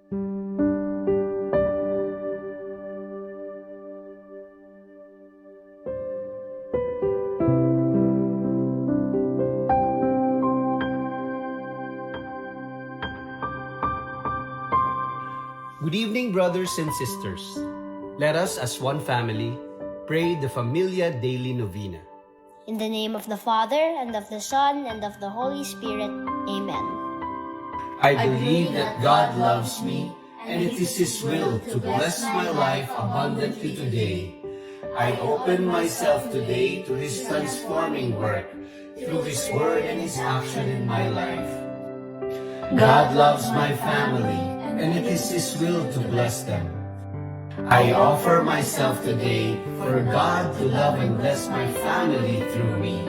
Good evening, brothers and sisters. Let us, as one family, pray the Familia Daily Novena. In the name of the Father, and of the Son, and of the Holy Spirit. Amen. I believe that God loves me, and it is His will to bless my life abundantly today. I open myself today to His transforming work through His word and His action in my life. God loves my family, and it is His will to bless them. I offer myself today for God to love and bless my family through me.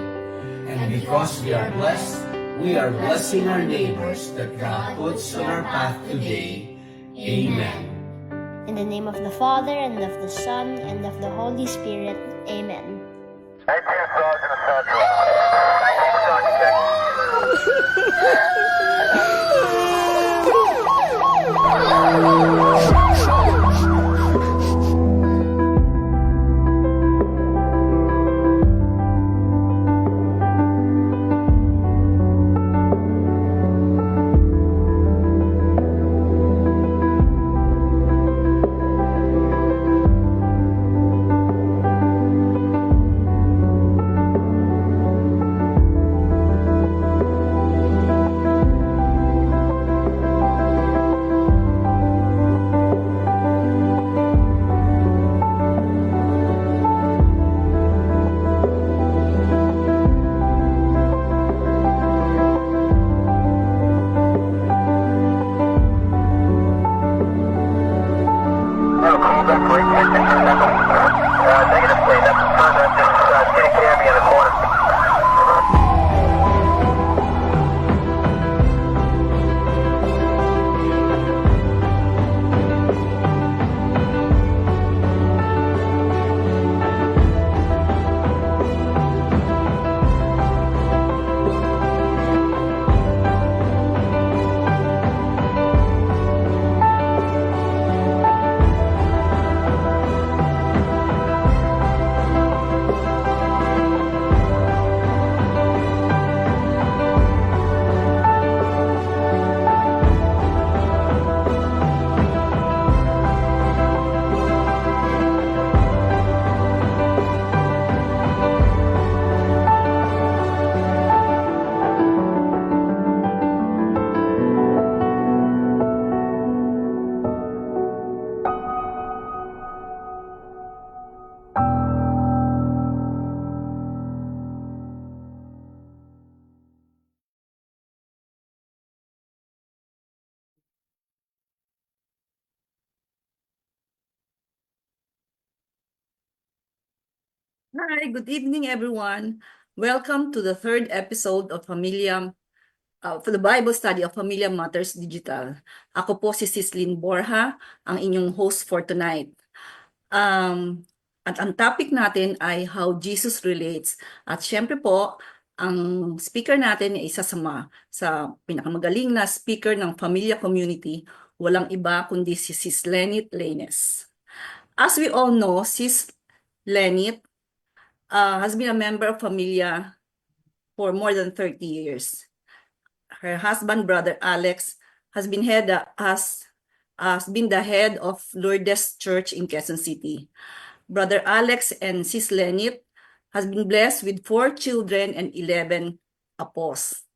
And because we are blessed, we are blessing our neighbors that God puts on our path today. Amen. In the name of the Father, and of the Son, and of the Holy Spirit. Amen. 19 Sergeant Central. 19 Sergeant Negative, plane. That's just getting Cammy in the corner. Hi, good evening, everyone. Welcome to the third episode of for the Bible study of Familia Matters Digital. Ako po si Sislyn Borja, ang inyong host for tonight. At ang topic natin ay how Jesus relates. At syempre po, ang speaker natin ay isa sa pinakamagaling na speaker ng Familia Community, walang iba kundi si Sis Lenit Laines. As we all know, Sis Lenit has been a member of Familia for more than 30 years. Her husband, Brother Alex, has been the head of Lourdes Church in Quezon City. Brother Alex and Sis Lenit has been blessed with 4 children and 11 apos.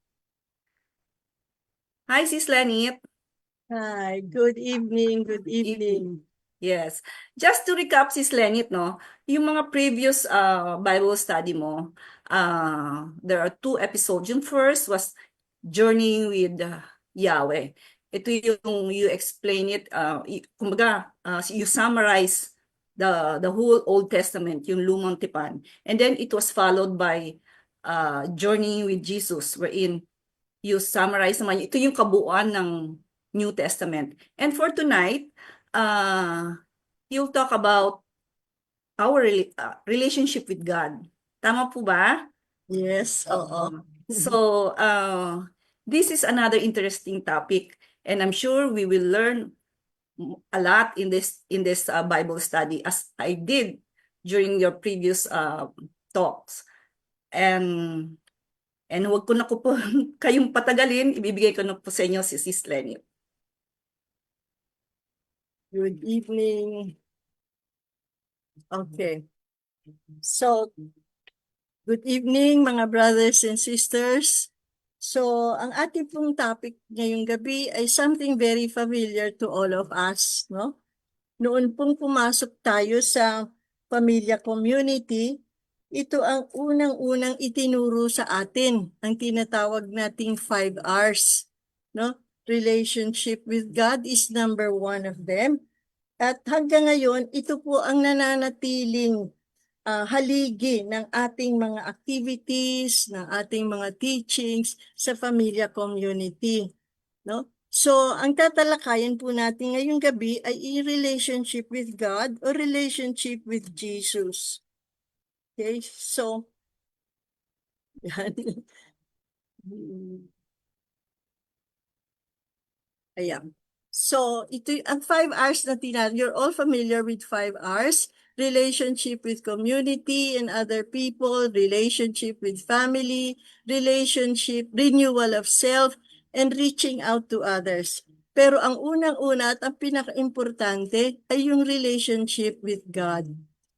Hi, Sis Lenit. Hi, good evening, good evening. Yes. Just to recap, Sis Lenit, no, yung mga previous Bible study mo, there are 2 episodes. Yung first was Journeying with Yahweh. Ito yung you explain it, kumbaga, you summarize the whole Old Testament, yung Lumang Tipan. And then it was followed by Journeying with Jesus, wherein you summarize naman, ito yung kabuuan ng New Testament. And for tonight, you'll talk about our relationship with God. Tama po ba? Yes, oo. So, this is another interesting topic, and I'm sure we will learn a lot in this Bible study as I did during your previous talks. And wag ko na po kayong patagalin, ibibigay ko na po sa inyo si Sis Lenny. Good evening. Okay. So, good evening mga brothers and sisters. So, ang ating pong topic ngayong gabi ay something very familiar to all of us, no? Noon pong pumasok tayo sa pamilya community, ito ang unang-unang itinuro sa atin, ang tinatawag nating 5 R's, no? Relationship with God is number 1 of them. At hanggang ngayon, ito po ang nananatiling haligi ng ating mga activities, ng ating mga teachings sa pamilya community, no? So, ang tatalakayan po natin ngayong gabi ay relationship with God or relationship with Jesus. Okay? So, yan. Ayan. So, ito ang 5 R's na you're all familiar with 5 R's. Relationship with community and other people, relationship with family, relationship, renewal of self, and reaching out to others. Pero ang unang-una at ang pinaka-importante ay yung relationship with God.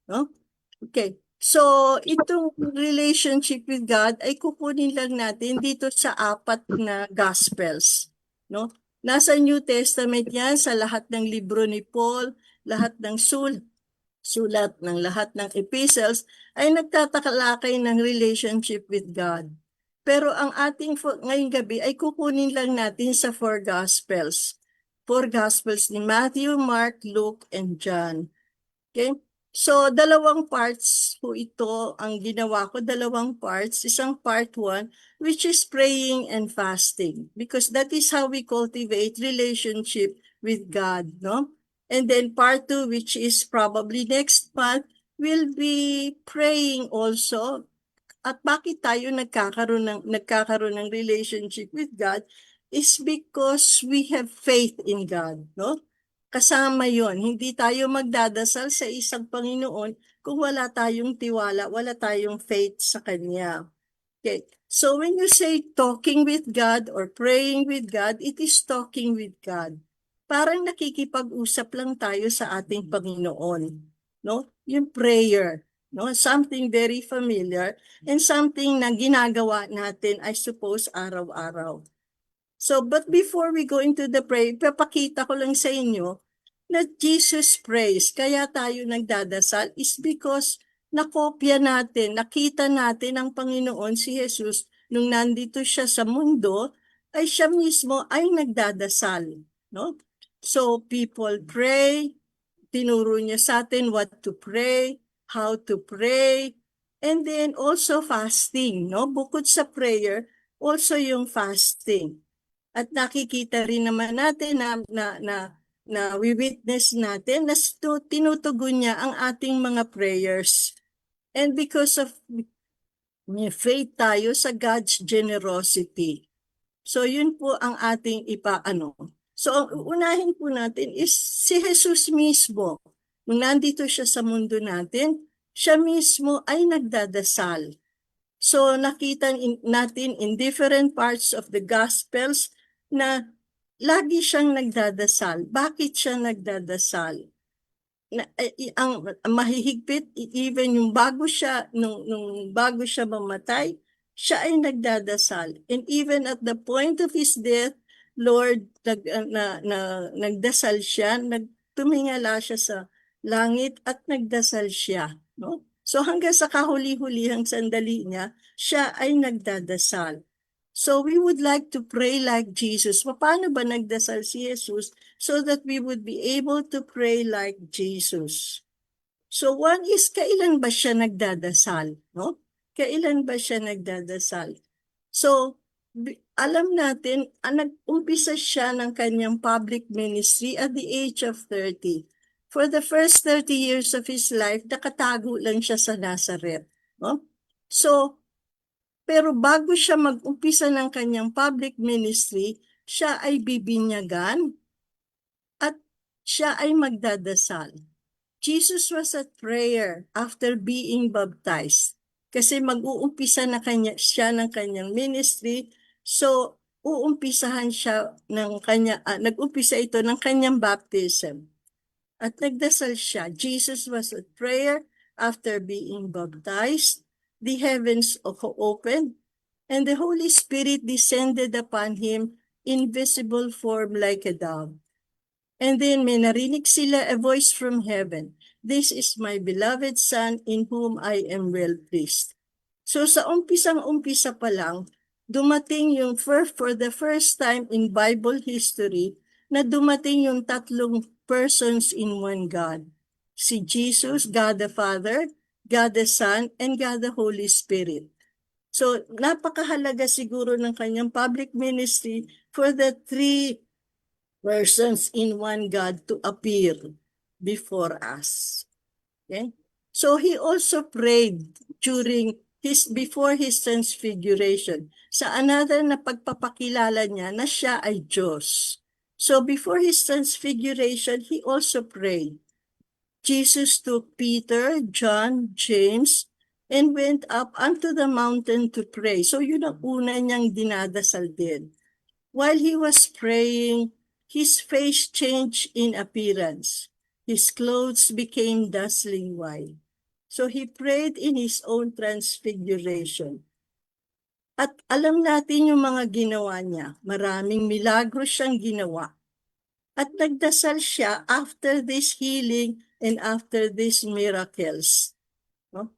No? Okay. So, itong relationship with God ay kukunin lang natin dito sa 4 na Gospels. No? Nasa New Testament yan, sa lahat ng libro ni Paul, lahat ng sulat ng lahat ng epistles, ay nagtatalakay ng relationship with God. Pero ang ating ngayong gabi ay kukunin lang natin sa 4 Gospels. 4 Gospels ni Matthew, Mark, Luke, and John. Okay? So, 2 parts po ito ang ginawa ko, 2 parts. Isang part 1, which is praying and fasting. Because that is how we cultivate relationship with God, no? And then part 2, which is probably next month, will be praying also. At bakit tayo nagkakaroon ng relationship with God is because we have faith in God, no? Kasama yon. Hindi tayo magdadasal sa isang Panginoon kung wala tayong tiwala, wala tayong faith sa Kanya. Okay. So when you say talking with God or praying with God, it is talking with God. Parang nakikipag-usap lang tayo sa ating Panginoon. No? Yung prayer. No? Something very familiar and something na ginagawa natin, I suppose, araw-araw. So, but before we go into the prayer, papakita ko lang sa inyo na Jesus prays, kaya tayo nagdadasal is because nakopya natin, nakita natin ang Panginoon si Jesus nung nandito siya sa mundo, ay siya mismo ay nagdadasal. No? So, people pray, tinuro niya sa atin what to pray, how to pray, and then also fasting. No? Bukod sa prayer, also yung fasting. At nakikita rin naman natin na we-witness natin na tinutugon niya ang ating mga prayers. And because of faith tayo sa God's generosity. So yun po ang ating ipaano. So ang unahin po natin is si Jesus mismo. Nung nandito siya sa mundo natin, siya mismo ay nagdadasal. So nakita natin in different parts of the Gospels na lagi siyang nagdadasal. Bakit siya nagdadasal? Ang mahihigpit, even yung bago siya, nung bago siya mamatay, siya ay nagdadasal. And even at the point of his death, Lord, nagdasal siya, tumingala siya sa langit at nagdasal siya. No? So hanggang sa kahuli-hulihang sandali niya, siya ay nagdadasal. So we would like to pray like Jesus. Paano ba nagdasal si Jesus? So that we would be able to pray like Jesus. So one is, kailan ba siya nagdadasal? No? Kailan ba siya nagdadasal? So, alam natin, nag-umpisa siya ng kanyang public ministry at the age of 30. For the first 30 years of his life, nakatago lang siya sa Nazareth. No? So, pero bago siya mag-umpisa ng kanyang public ministry, siya ay bibinyagan at siya ay magdadasal. Jesus was at prayer after being baptized. Kasi mag-uumpisa na siya ng kanyang ministry. So, uumpisahan siya nag-umpisa ito ng kanyang baptism. At nagdasal siya. Jesus was at prayer after being baptized. The heavens opened, and the Holy Spirit descended upon him in visible form like a dove. And then may narinig sila a voice from heaven, "This is my beloved Son in whom I am well pleased." So sa umpisang-umpisa pa lang, dumating yung for the first time in Bible history na dumating yung tatlong persons in one God. Si Jesus, God the Father, God the Son, and God the Holy Spirit. So napakahalaga siguro ng kanyang public ministry for the three persons in one God to appear before us. Okay? So he also prayed before his transfiguration sa another na pagpapakilala niya na siya ay Diyos. So before his transfiguration, he also prayed. Jesus took Peter, John, James, and went up unto the mountain to pray. So yun ang una niyang dinadasal din. While he was praying, his face changed in appearance. His clothes became dazzling white. So he prayed in his own transfiguration. At alam natin yung mga ginawa niya. Maraming milagro siyang ginawa. At nagdasal siya after this healing and after these miracles. No?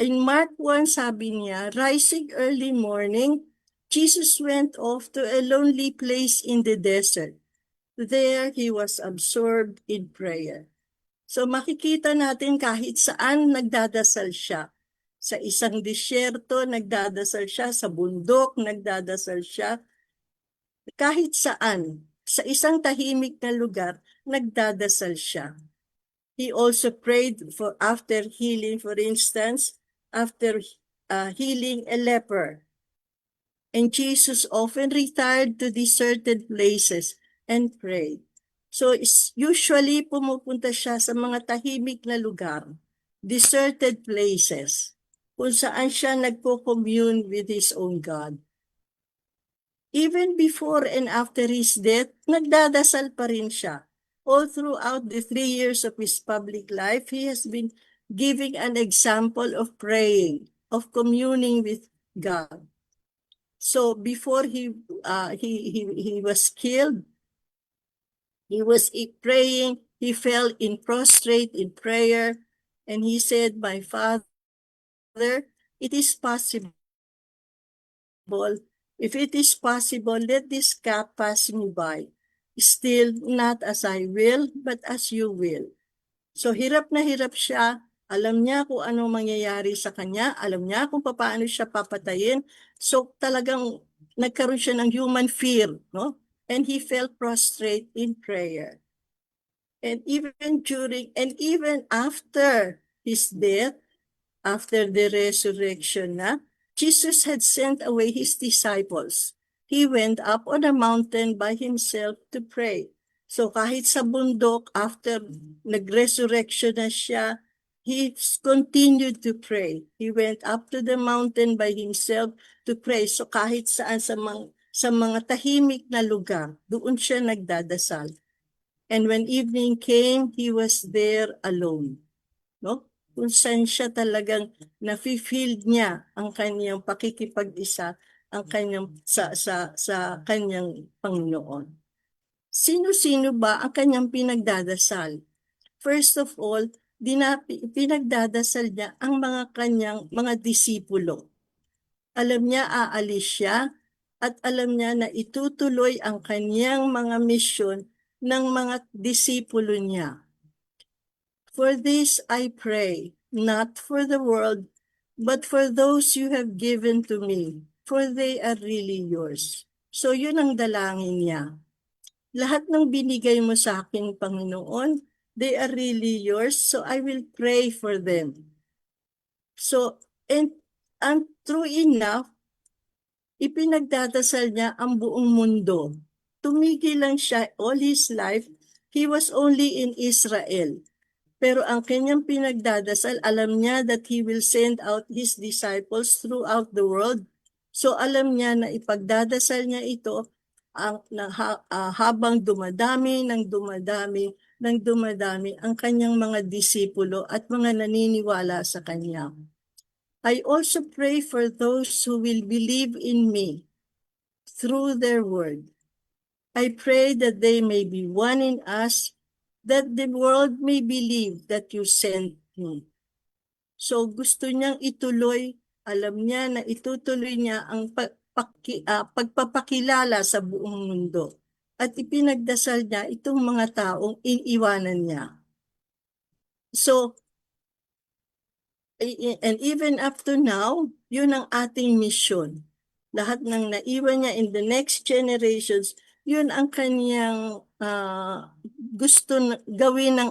In Mark 1, sabi niya, rising early morning, Jesus went off to a lonely place in the desert. There he was absorbed in prayer. So makikita natin kahit saan nagdadasal siya. Sa isang disyerto, nagdadasal siya. Sa bundok, nagdadasal siya. Kahit saan, sa isang tahimik na lugar, nagdadasal siya. He also prayed after healing, for instance, after healing a leper. And Jesus often retired to deserted places and prayed. So usually pumupunta siya sa mga tahimik na lugar, deserted places, kung saan siya nagko-commune with his own God. Even before and after his death, nagdadasal pa rin siya. All throughout the 3 years of his public life, he has been giving an example of praying, of communing with God. So before he was killed, he was praying. He fell in prostrate in prayer, and he said, "My Father, it is possible. If it is possible, let this cup pass me by. Still, not as I will, but as you will." So hirap na hirap siya. Alam niya kung anong mangyayari sa kanya. Alam niya kung paano siya papatayin. So talagang nagkaroon siya ng human fear, no? And he fell prostrate in prayer. And even after his death, after the resurrection Jesus had sent away his disciples. He went up on a mountain by himself to pray. So kahit sa bundok, after nag-resurrection na siya, he continued to pray. He went up to the mountain by himself to pray. So kahit saan sa mga tahimik na lugar, doon siya nagdadasal. And when evening came, he was there alone. No? Kung saan siya talagang nafe-feel niya ang kanyang pakikipag-isa, ang kanyang sa kanyang Panginoon. Sino-sino ba ang kanyang pinagdadasal? First of all, pinagdadasal niya ang mga kanyang mga disipulo. Alam niya aalis siya at alam niya na itutuloy ang kanyang mga misyon ng mga disipulo niya. For this I pray, not for the world, but for those you have given to me, for they are really yours. So yun ang dalangin niya. Lahat ng binigay mo sa akin, Panginoon, they are really yours, so I will pray for them. So, and true enough, ipinagdadasal niya ang buong mundo. Tumigil lang siya all his life He was only in Israel. Pero ang kanyang pinagdadasal, alam niya that He will send out His disciples throughout the world. So alam niya na ipagdadasal niya ito habang dumadami ang kanyang mga disipulo at mga naniniwala sa kanya. I also pray for those who will believe in me through their word. I pray that they may be one in us, that the world may believe that you sent me. So gusto niyang ituloy, alam niya na itutuloy niya ang pagpapakilala sa buong mundo. At ipinagdasal niya itong mga taong iniwanan niya. So, and even up to now, yun ang ating mission. Lahat ng naiwan niya in the next generations, yun ang kanyang gusto gawin ng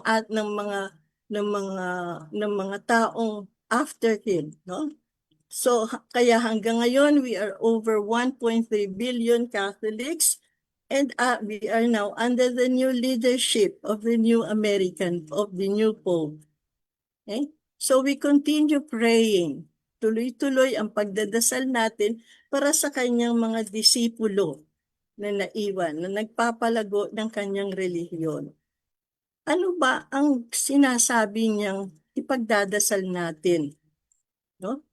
mga taong after him, no? So kaya hanggang ngayon we are over 1.3 billion Catholics, and we are now under the new leadership of the new Pope. Okay? So we continue praying. Tuloy-tuloy ang pagdadasal natin para sa kanyang mga disipulo na naiwan, na nagpapalago ng kanyang relihiyon. Ano ba ang sinasabi niyang ipagdadasal natin? No?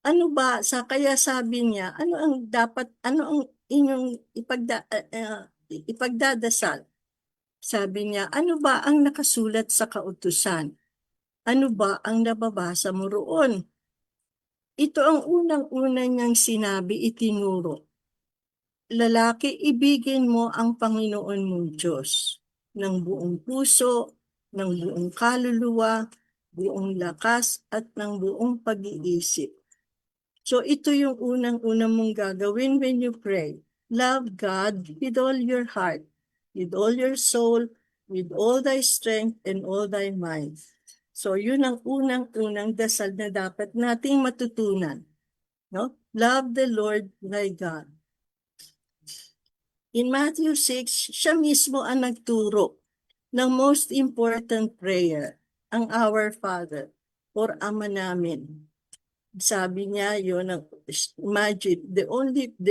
Ano ba, kaya sabi niya, ano ang inyong ipagdadasal? Sabi niya, ano ba ang nakasulat sa kautusan? Ano ba ang nababasa mo roon? Ito ang unang-una niyang sinabi, itinuro. Lalaki, ibigin mo ang Panginoon mong Diyos ng buong puso, ng buong kaluluwa, buong lakas, at ng buong pag-iisip. So ito yung unang-unang mong gagawin when you pray. Love God with all your heart, with all your soul, with all thy strength and all thy mind. So yun ang unang-unang dasal na dapat nating matutunan. No? Love the Lord thy God. In Matthew 6, siya mismo ang nagturo ng most important prayer, ang Our Father, or Ama namin. Sabi niya, yun ang, imagine, the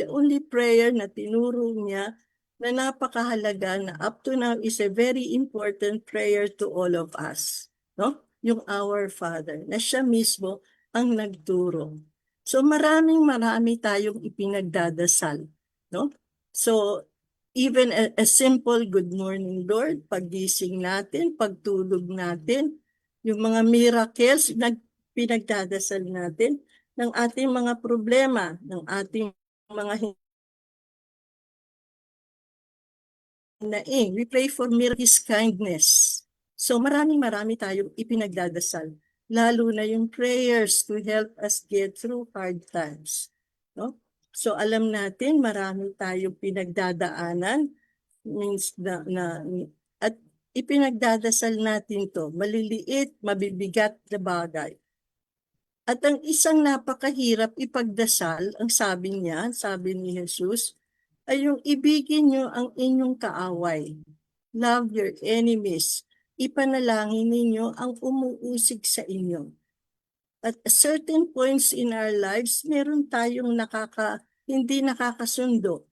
only prayer na tinuro niya na napakahalaga na up to now is a very important prayer to all of us. No? Yung Our Father, na siya mismo ang nagturo. So marami tayong ipinagdadasal. No? So even a simple good morning Lord, paggising natin, pagtulog natin, yung mga miracles, pinagdadasal natin ng ating mga problema, ng ating mga hinaing. We pray for His kindness. So marami tayong ipinagdadasal, lalo na yung prayers to help us get through hard times. No? So alam natin, marami tayong pinagdadaanan, means at ipinagdadasal natin to, maliliit, mabibigat na bagay. At ang isang napakahirap ipagdasal, ang sabi ni Jesus, ay yung ibigin nyo ang inyong kaaway. Love your enemies. Ipanalangin ninyo ang umuusig sa inyo. At certain points in our lives, meron tayong hindi nakakasundo.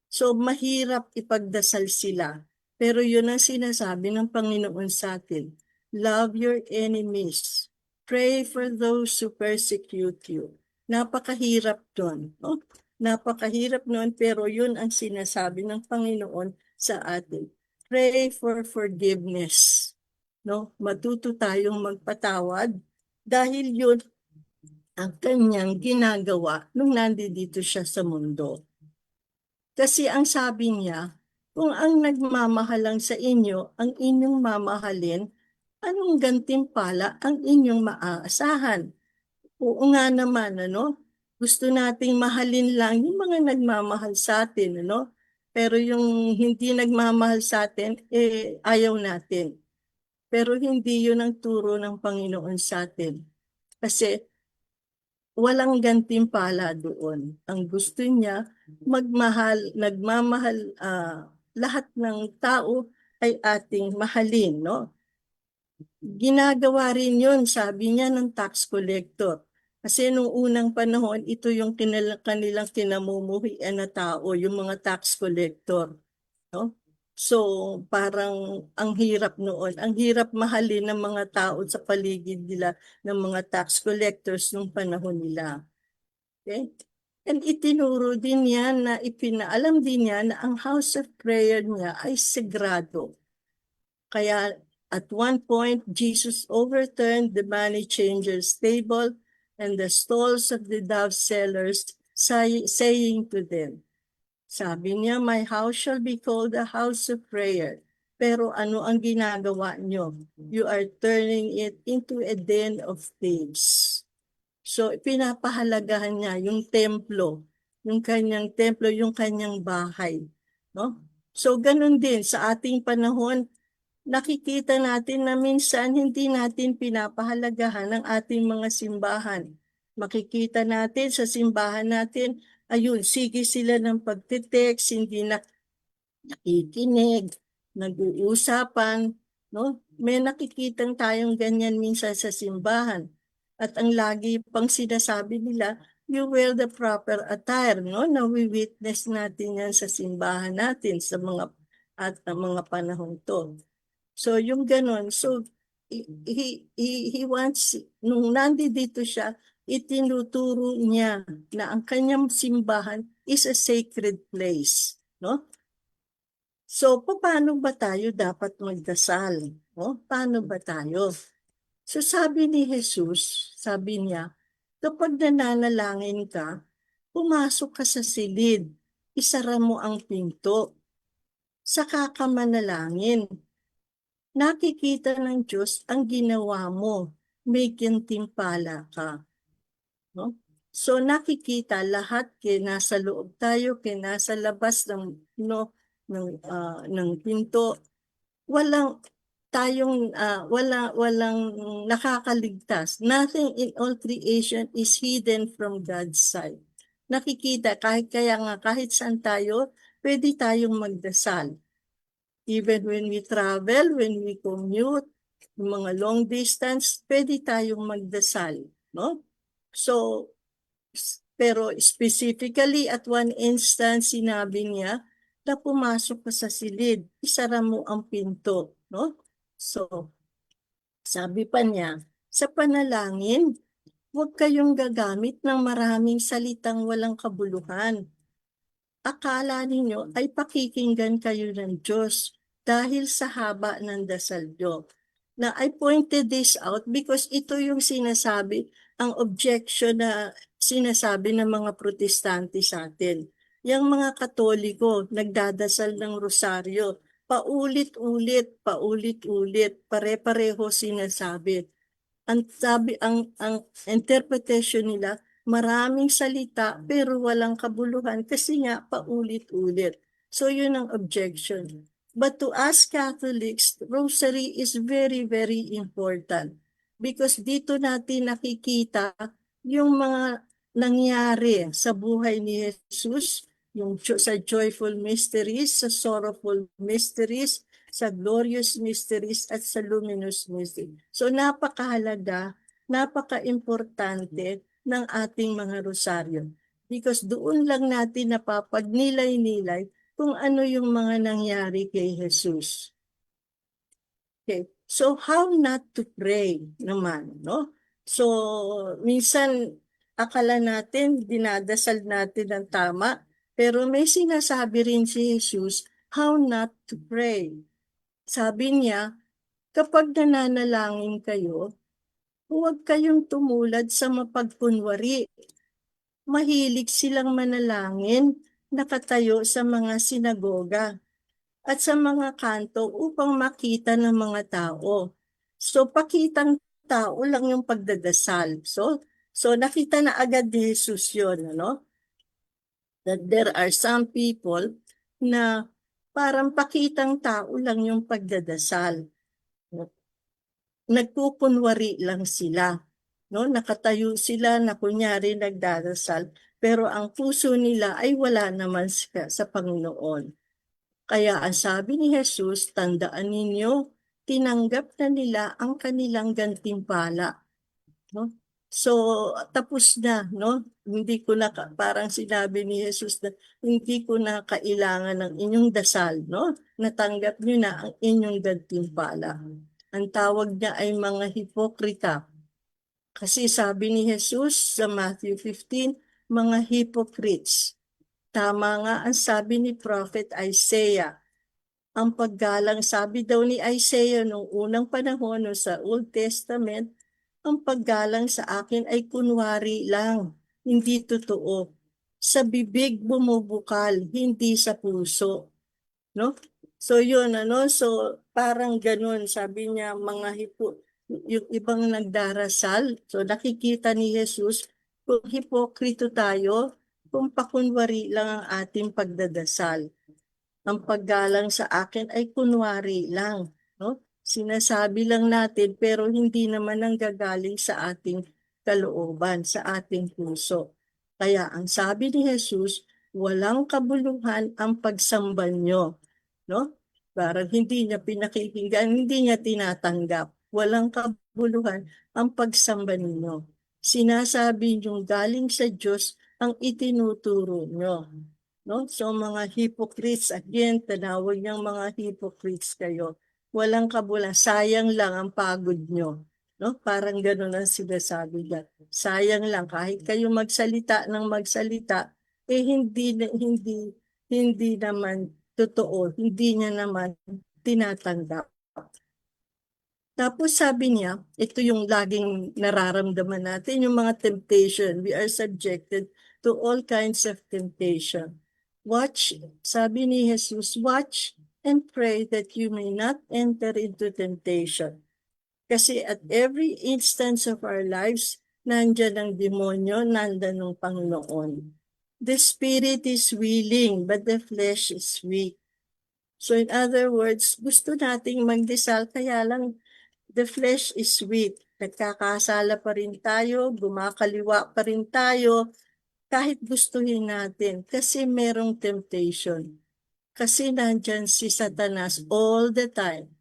So mahirap ipagdasal sila. Pero yun ang sinasabi ng Panginoon sa atin. Love your enemies. Pray for those who persecute you. Napakahirap doon. No? Napakahirap noon, pero yun ang sinasabi ng Panginoon sa atin. Pray for forgiveness. No? Matuto tayong magpatawad dahil yun ang kanyang ginagawa nung nandito siya sa mundo. Kasi ang sabi niya, kung ang nagmamahal lang sa inyo, ang inyong mamahalin, anong gantimpala ang inyong maaasahan? Oo nga naman, ano? Gusto nating mahalin lang yung mga nagmamahal sa atin, ano? Pero yung hindi nagmamahal sa atin, ayaw natin. Pero hindi yun ang turo ng Panginoon sa atin. Kasi walang gantimpala doon. Ang gusto niya, nagmamahal, lahat ng tao ay ating mahalin, no? Ginagawa rin yun, sabi niya, ng tax collector. Kasi nung unang panahon, ito yung kanilang kinamumuhian na tao, yung mga tax collector. No? So, parang ang hirap noon. Ang hirap mahalin ng mga tao sa paligid nila ng mga tax collectors nung panahon nila. Okay? And itinuro din niya na ipinaalam din niya na ang house of prayer niya ay sagrado. Kaya at one point, Jesus overturned the money changers' table and the stalls of the dove sellers, saying to them, sabi niya, my house shall be called a house of prayer. Pero ano ang ginagawa niyo? You are turning it into a den of thieves. So, pinapahalagahan niya yung templo, yung kanyang bahay. No? So, ganun din sa ating panahon, nakikita natin na minsan hindi natin pinapahalagahan ang ating mga simbahan. Makikita natin sa simbahan natin, ayun, sige sila ng pagtitext, hindi nakikinig, nag-uusapan, no? May nakikitang tayong ganyan minsan sa simbahan. At ang lagi pang sinasabi nila, you wear the proper attire, no? Nawi-witness natin yan sa simbahan natin sa mga panahon to. So yung ganon, so he wants, nung nandito siya, itinuturo niya na ang kanyang simbahan is a sacred place, no? So paano ba tayo dapat magdasal? No? Paano ba tayo? So sabi ni Jesus, sabi niya, kapag nananalangin ka, pumasok ka sa silid, isara mo ang pinto, saka ka manalangin. Nakikita ng Diyos ang ginawa mo, may gantimpala ka. No? So nakikita lahat nasa loob tayo, nasa labas ng pinto, walang walang nakakaligtas. Nothing in all creation is hidden from God's sight. Nakikita kahit saan tayo, pwede tayong magdasal. Even when we travel, when we commute, yung mga long distance, pwede tayong magdasal, no? So, pero specifically at one instance, sinabi niya na pumasok ka sa silid, isara mo ang pinto, no? So, sabi pa niya, sa panalangin, huwag kayong gagamit ng maraming salitang walang kabuluhan. Akala ninyo ay pakikinggan kayo ng Diyos dahil sa haba ng dasal nyo. Na I pointed this out because ito yung sinasabi, ang objection na sinasabi ng mga protestante sa atin. Yung mga Katoliko, nagdadasal ng rosaryo, paulit-ulit, pare-pareho sinasabi. Ang interpretation nila, maraming salita pero walang kabuluhan kasi nga paulit-ulit. So yun ang objection. But to us Catholics, rosary is very, very important because dito natin nakikita yung mga nangyari sa buhay ni Jesus, yung sa joyful mysteries, sa sorrowful mysteries, sa glorious mysteries at sa luminous mysteries. So napakahalaga, napaka-importante ng ating mga rosaryo. Because doon lang natin napapagnilay-nilay kung ano yung mga nangyari kay Jesus. Okay. So how not to pray naman, no? So minsan akala natin dinadasal natin ng tama, pero may sinasabi rin si Jesus how not to pray. Sabi niya, kapag nananalangin kayo, huwag kayong tumulad sa mapagkunwari. Mahilig silang manalangin, nakatayo sa mga sinagoga at sa mga kanto upang makita ng mga tao. So pakitang tao lang yung pagdadasal. So nakita na agad ni Jesus yun, ano? That there are some people na parang pakitang tao lang yung pagdadasal. Nagkukunwari lang sila. No? Nakatayo sila na kunyari nagdarasal, pero ang puso nila ay wala naman sa Panginoon. Kaya ang sabi ni Jesus, tandaan ninyo, tinanggap na nila ang kanilang gantimpala. No? So, tapos na, no? Hindi ko na, parang sinabi ni Jesus na, hindi ko na kailangan ng inyong dasal, no? Natanggap niyo na ang inyong gantimpala. Ang tawag niya ay mga hipokrita. Kasi sabi ni Jesus sa Matthew 15, mga hypocrites. Tama nga ang sabi ni Prophet Isaiah. Ang paggalang, sabi daw ni Isaiah noong unang panahon no, sa Old Testament, ang paggalang sa akin ay kunwari lang, hindi totoo. Sa bibig bumubukal, hindi sa puso. No? So yun, so parang ganun, sabi niya, yung ibang nagdarasal, so nakikita ni Jesus, kung hipokrito tayo, kung pakunwari lang ang ating pagdadasal. Ang paggalang sa akin ay kunwari lang, no? Sinasabi lang natin pero hindi naman nanggagaling sa ating kalooban, sa ating puso. Kaya ang sabi ni Jesus, walang kabuluhan ang pagsamba nyo, no? Parang hindi niya pinakikinggan, hindi niya tinatanggap. Walang kabuluhan ang pagsamba ninyo. Sinasabi niyong galing sa Diyos ang itinuturo nyo. No? So mga hypocrites, again, tinawag niyang mga hypocrites kayo. Walang kabula, sayang lang ang pagod nyo. No? Parang gano'n ang sinasabi niya. Sayang lang, kahit kayo magsalita ng magsalita, hindi naman totoo, hindi niya naman tinatanggap. Tapos sabi niya, ito yung laging nararamdaman natin, yung mga temptation. We are subjected to all kinds of temptation. Watch, sabi ni Jesus, watch and pray that you may not enter into temptation. Kasi at every instance of our lives, nandyan ang demonyo, nandyan ang Panginoon. The spirit is willing, but the flesh is weak. So in other words, gusto nating magdasal, kaya lang the flesh is weak. Nagkakasala pa rin tayo, gumakaliwa pa rin tayo, kahit gustuhin natin, kasi merong temptation. Kasi nandyan si Satanas all the time.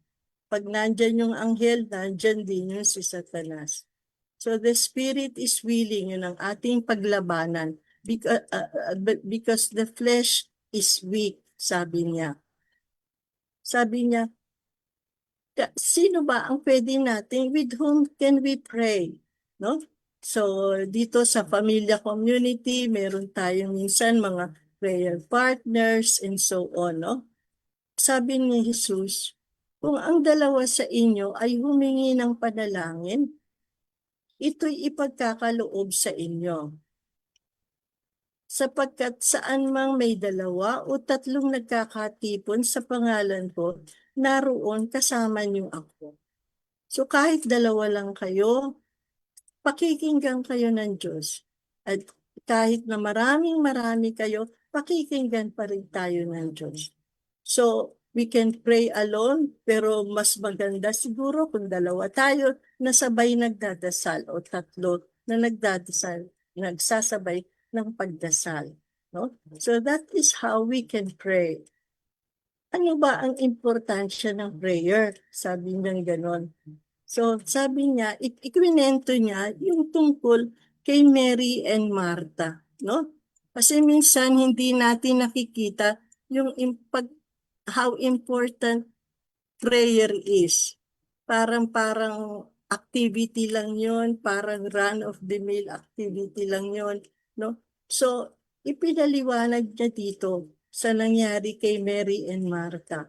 Pag nandyan yung anghel, nandyan din yung si Satanas. So the spirit is willing, yun ang ating paglabanan. Because the flesh is weak, sabi niya. Sabi niya, sino ba ang pwede natin, with whom can we pray? No? So, dito sa Pamilya Community, meron tayong minsan mga prayer partners and so on. No? Sabi ni Jesus, kung ang dalawa sa inyo ay humingi ng panalangin, ito'y ipagkakaloob sa inyo. Sapagkat saan mang may dalawa o tatlong nagkakatipon sa pangalan ko, naroon kasama niyo ako. So kahit dalawa lang kayo, pakikinggan kayo ng Diyos. At kahit na marami kayo, pakikinggan pa rin tayo ng Diyos. So we can pray alone, pero mas maganda siguro kung dalawa tayo na sabay nagdadasal o tatlo na nagdadasal, nagsasabay ng pagdasal. No? So that is how we can pray. Ano ba ang importansya ng prayer? Sabi niya ganon. So sabi niya, ikwinento niya yung tungkol kay Mary and Martha. No? Kasi minsan hindi natin nakikita yung how important prayer is. Parang activity lang yon, parang run of the mill activity lang yon, no? So ipinaliwanag niya dito sa nangyari kay Mary and Martha.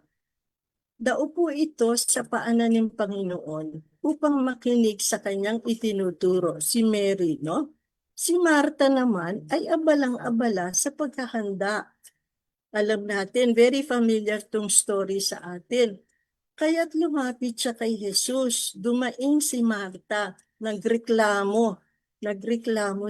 Daupo ito sa paanan ng Panginoon upang makinig sa kanyang itinuturo, si Mary, no? Si Martha naman ay abalang-abala sa paghahanda. Alam natin, very familiar tong story sa atin. Kaya't lumapit siya kay Jesus. Dumaing si Martha. Nagreklamo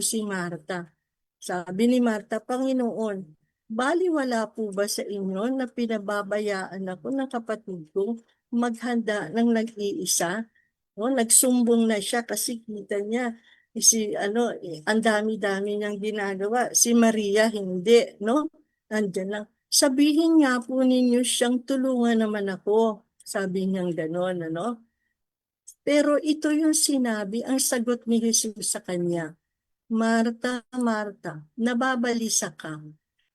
si Martha. Sabi ni Martha, Panginoon, baliwala po ba sa inyo na pinababayaan ako ng kapatid kong maghanda ng nag-iisa? No, nagsumbong na siya kasi kita niya ang dami-dami niyang ginagawa. Si Maria hindi, no? Andiyan lang. sabihin nga po ninyo siyang tulungan naman ako. Sabi niyang gano'n, ano? Pero ito yung sinabi, ang sagot ni Jesus sa kanya, Marta, Marta, nababalisa ka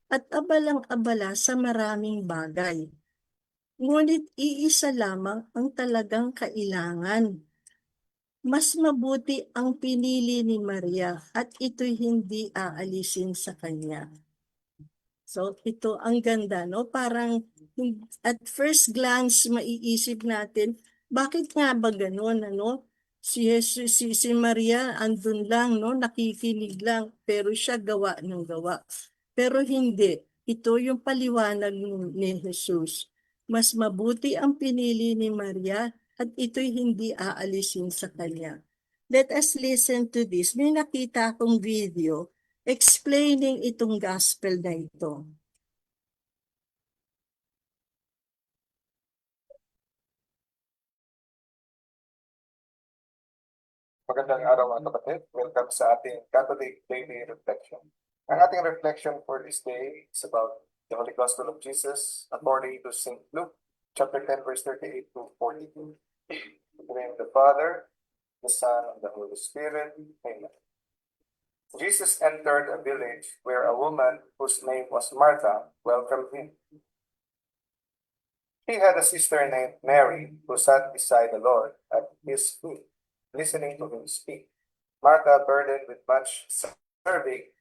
at abalang-abala sa maraming bagay. Ngunit iisa lamang ang talagang kailangan. Mas mabuti ang pinili ni Maria at ito'y hindi aalisin sa kanya. So ito ang ganda, no? Parang at first glance maiisip natin, bakit nga ba gano'n, ano? Si Jesus, si Maria andun lang, no? Nakikinig lang, pero siya gawa ng gawa. Pero hindi. Ito yung paliwanag ni Jesus. Mas mabuti ang pinili ni Maria at ito'y hindi aalisin sa kanya. Let us listen to this. May nakita akong video explaining itong gospel na ito. Magandang araw mga kapatid. Welcome sa ating Catholic Daily Reflection. Ang ating reflection for this day is about the Holy Gospel of Jesus according to St. Luke, chapter 10, verse 38 to 42. In the name of the Father, the Son, and the Holy Spirit. Amen. Jesus entered a village where a woman whose name was Martha welcomed him. She had a sister named Mary who sat beside the Lord at his feet, listening to him speak. Martha, burdened with much serving,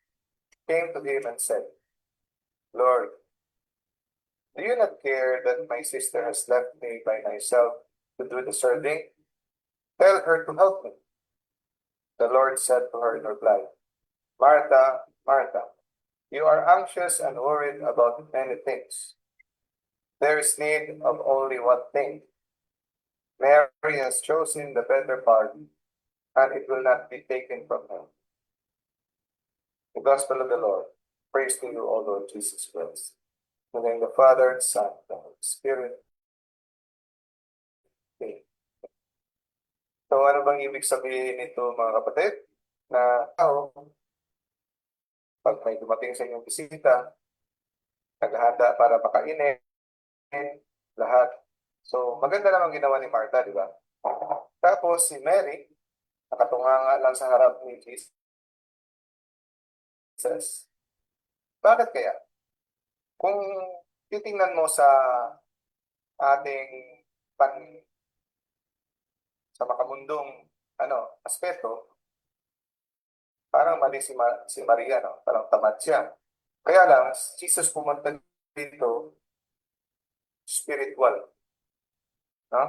came to him and said, Lord, do you not care that my sister has left me by myself to do the serving? Tell her to help me. The Lord said to her in reply, Martha, Martha, you are anxious and worried about many things. There is need of only one thing. Mary has chosen the better part, and it will not be taken from her. The Gospel of the Lord. Praise to you, O Lord Jesus Christ. In the name of the Father, the Son, and the Holy Spirit. Amen. So ano bang ibig sabihin nito mga kapatid? Na pag may dumating sa inyong bisita, naghahanda para makainin, lahat. So maganda naman ginawa ni Martha, di ba? Tapos si Mary, nakatunganga lang sa harap ni Jesus. Bakit kaya? Kung titingnan mo sa ating sa makamundong aspeto, parang mali si Maria, no? Parang tamad siya. Kaya lang, Jesus pumunta dito spiritual. No?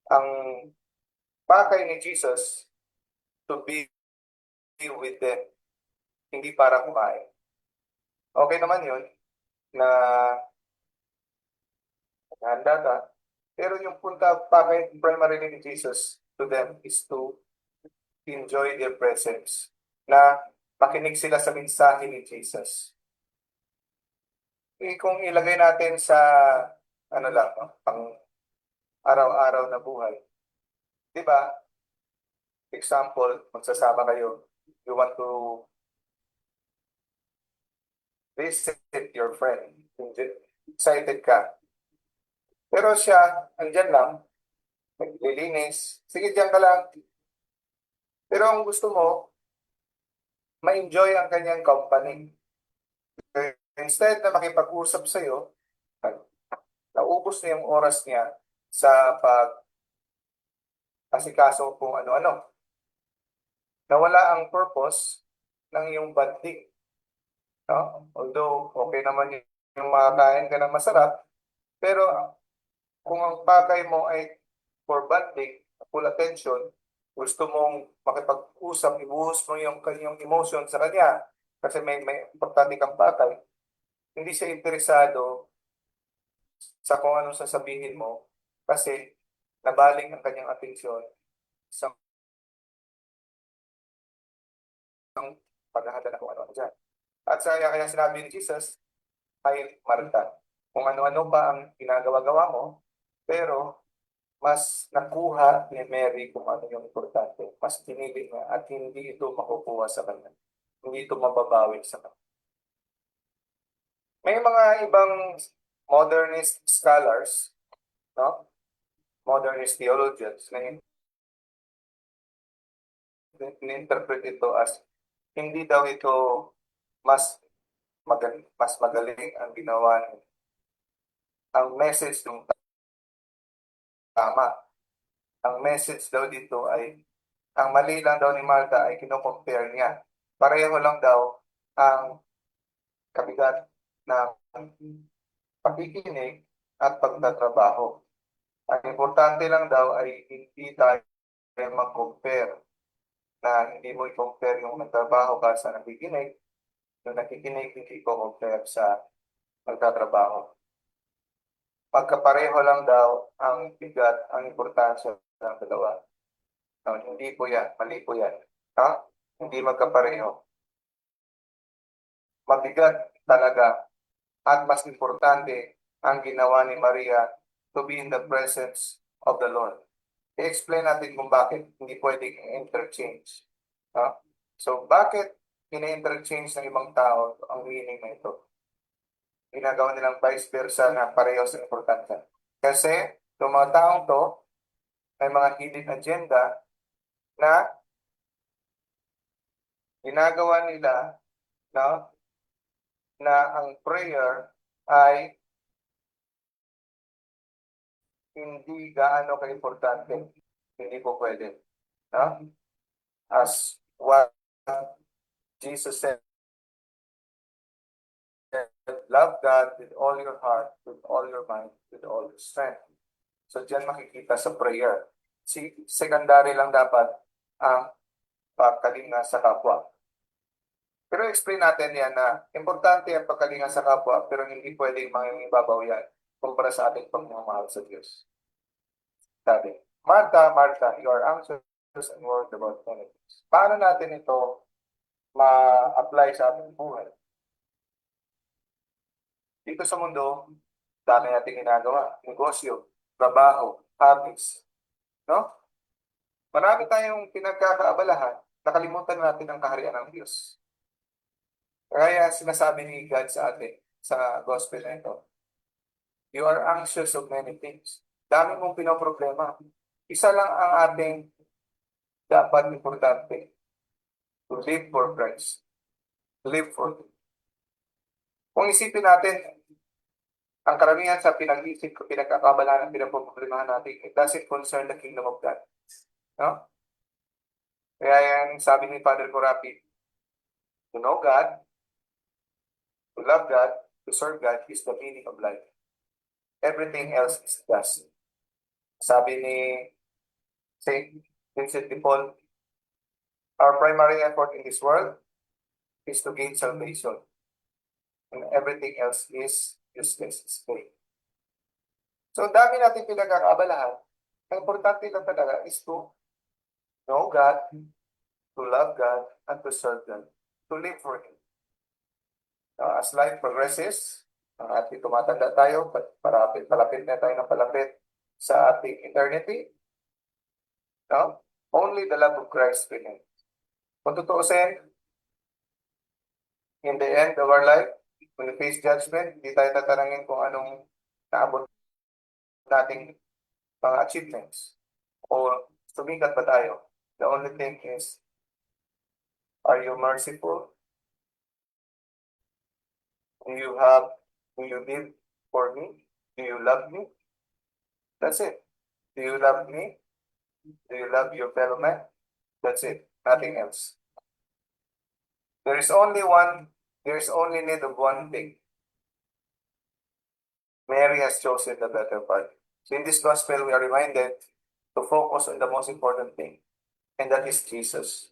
Ang pakay ni Jesus to be with them, hindi para kumain. Okay naman yun na handa ka. Pero yung pakay primarily ni Jesus to them is to enjoy their presence. Na makinig sila sa mensahe ni Jesus. Kung ilagay natin sa pang araw-araw na buhay. Di ba? Example, magsasama kayo. You want to visit your friend. Excited ka. Pero siya, andyan lang, naglilinis. Sige, diyan ka lang. Pero ang gusto mo, ma-enjoy ang kanyang company. Instead na makipag-usap sa'yo, naubos na yung oras niya sa pag-asikaso kung ano-ano. Nawala ang purpose ng iyong bonding. No? Although, okay naman yung makakain ka ng masarap, pero kung ang pakay mo ay for bonding, full attention, gusto mong makipag-usap, ibuhos mo yung kanyang emotion sa kanya, kasi may importante kang pakay, hindi siya interesado sa kung anong sasabihin mo, kasi nabaling ang kanyang atensyon sa paghahanda na kung ano-ano dyan. At kaya sinabi ni Jesus, ay Martha, kung ano-ano pa ang ginagawa-gawa mo, pero mas nakuha ni Mary kung ano yung importante. Mas pinili niya at hindi ito makukuha sa kanya. Hindi ito mababawi sa kanya. May mga ibang modernist scholars, no? Modernist theologians na in-interpret ito as hindi daw ito mas mas magaling ang ginawa ang message ng tama. Ang message daw dito ay ang mali lang daw ni Martha ay kino-compare niya. Pareho lang daw ang kabigat ng pakikinig at pagtatrabaho. Ang importante lang daw ay hindi tayo mag-compare na hindi mo i-compare yung nagtrabaho ka sa nakikinig, yung nakikinig hindi ko compare sa nagtatrabaho. Magkapareho lang daw ang bigat, ang importansya ng dalawa. No, hindi po yan, mali po yan. Ha? Hindi magkapareho. Mabigat talaga at mas importante ang ginawa ni Maria to be in the presence of the Lord. I-explain natin kung bakit hindi pwedeng interchange. Ha? So, bakit ina-interchange ng ibang tao ang meaning na ito? Ginagawa nilang vice versa na pareho sa importansya. Kasi, itong mga taong to, may mga hidden agenda na ginagawa nila, no, na ang prayer ay hindi gaano ka-importante. Hindi po pwede. No? As what Jesus said, love God with all your heart, with all your mind, with all your strength. So diyan makikita sa prayer. Secondary lang dapat ang pagkalinga sa kapwa. Pero explain natin yan na importante ang pagkalinga sa kapwa pero hindi pwedeng mangingibabaw yan kumpara sa ating pagmamahal sa Diyos. Sabi, Martha, Martha, you are anxious and worried about many things. Paano natin ito ma-apply sa ating buhay? Dito sa mundo, dami natin ginagawa. Negosyo, trabaho, hobbies. No? Marami tayong pinagkakaabalahan. Nakalimutan natin ang kaharian ng Diyos. Kaya sinasabi ni God sa atin, sa gospel na ito, you are anxious of many things. Dami mong pinoproblema. Isa lang ang ating dapat importante. To live for Christ. Live for Him. Kung isipin natin, ang karamihan sa pinag-isip, pinagkakabalaan, pinaproblemahan natin, it doesn't concern the kingdom of God. No? Kaya yan sabi ni Father Corapi, to know God, to love God, to serve God is the meaning of life. Everything else is dust. Sabi ni Saint Vincent de Paul, our primary effort in this world is to gain salvation. And everything else is useless, is vain. So, dami natin pinagkakaabalahan. Ang importante lang talaga is to know God, to love God, and to serve God, to live for Him. As life progresses, at tumatanda tayo, palapit na tayo ng palapit sa ating eternity, no? Only the love of Christ remains. Kung tutuusin, in the end of our life, when we face judgment, hindi tayo tatanungin kung anong naabot nating mga achievements o sumikat ba tayo. The only thing is, are you merciful? Do you live for me? Do you love me? That's it. Do you love me? Do you love your fellow man? That's it. Nothing else. There is only need of one thing. Mary has chosen the better part. So in this gospel, we are reminded to focus on the most important thing, and that is Jesus.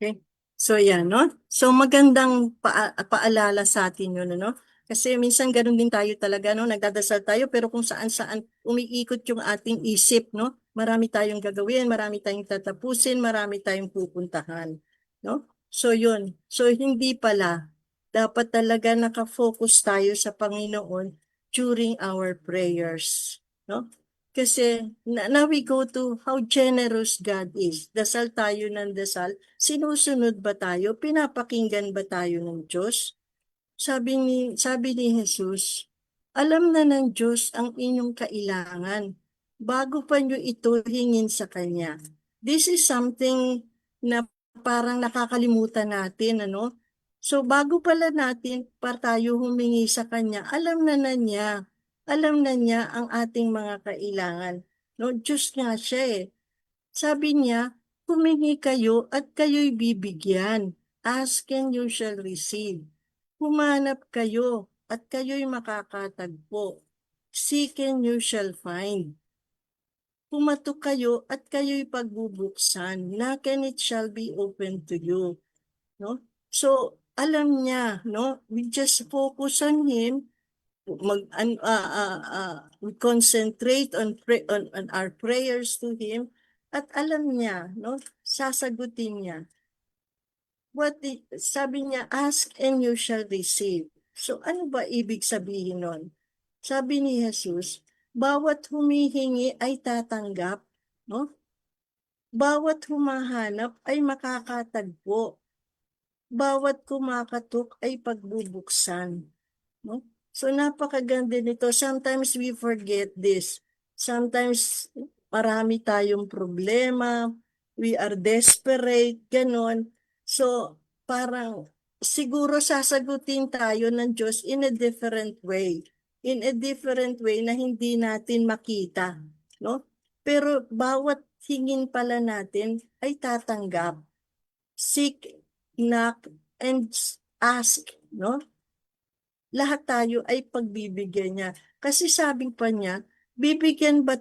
Okay. So yan, no? So magandang paalala sa atin yun, no? Kasi minsan ganun din tayo talaga, no? Nagdadasal tayo pero kung saan-saan umiikot yung ating isip, no? Marami tayong gagawin, marami tayong tatapusin, marami tayong pupuntahan, no? So yun. So hindi pala dapat talaga nakafocus tayo sa Panginoon during our prayers, no? Kasi now we go to how generous God is. Dasal tayo ng dasal. Sinusunod ba tayo? Pinapakinggan ba tayo ng Diyos? Sabi ni Jesus, alam na ng Diyos ang inyong kailangan bago pa nyo ito hingin sa Kanya. This is something na parang nakakalimutan natin, ano? So bago pala natin pa tayo humingi sa Kanya, alam na niya. Alam na niya ang ating mga kailangan. No, Diyos nga siya eh. Sabi niya, humingi kayo at kayo'y bibigyan. Ask and you shall receive. Humanap kayo at kayo'y makakatagpo. Seek and you shall find. Pumatok kayo at kayo'y pagbubuksan. Knock and it shall be open to you. No? So, alam niya, no? We just focus on Him. We concentrate on our prayers to Him. At alam niya, no? Sasagutin niya. Sabi niya, ask and you shall receive. So ano ba ibig sabihin nun? Sabi ni Jesus, bawat humihingi ay tatanggap, no? Bawat humahanap ay makakatagpo. Bawat kumakatok ay pagbubuksan, no? So napakaganda nito. Sometimes we forget this. Sometimes marami tayong problema, we are desperate, ganon. So parang siguro sasagutin tayo ng Diyos in a different way. In a different way na hindi natin makita, no? Pero bawat hingin pala natin ay tatanggap. Seek, knock, and ask, no? Lahat tayo ay pagbibigyan niya. Kasi sabi pa niya, bibigyan ba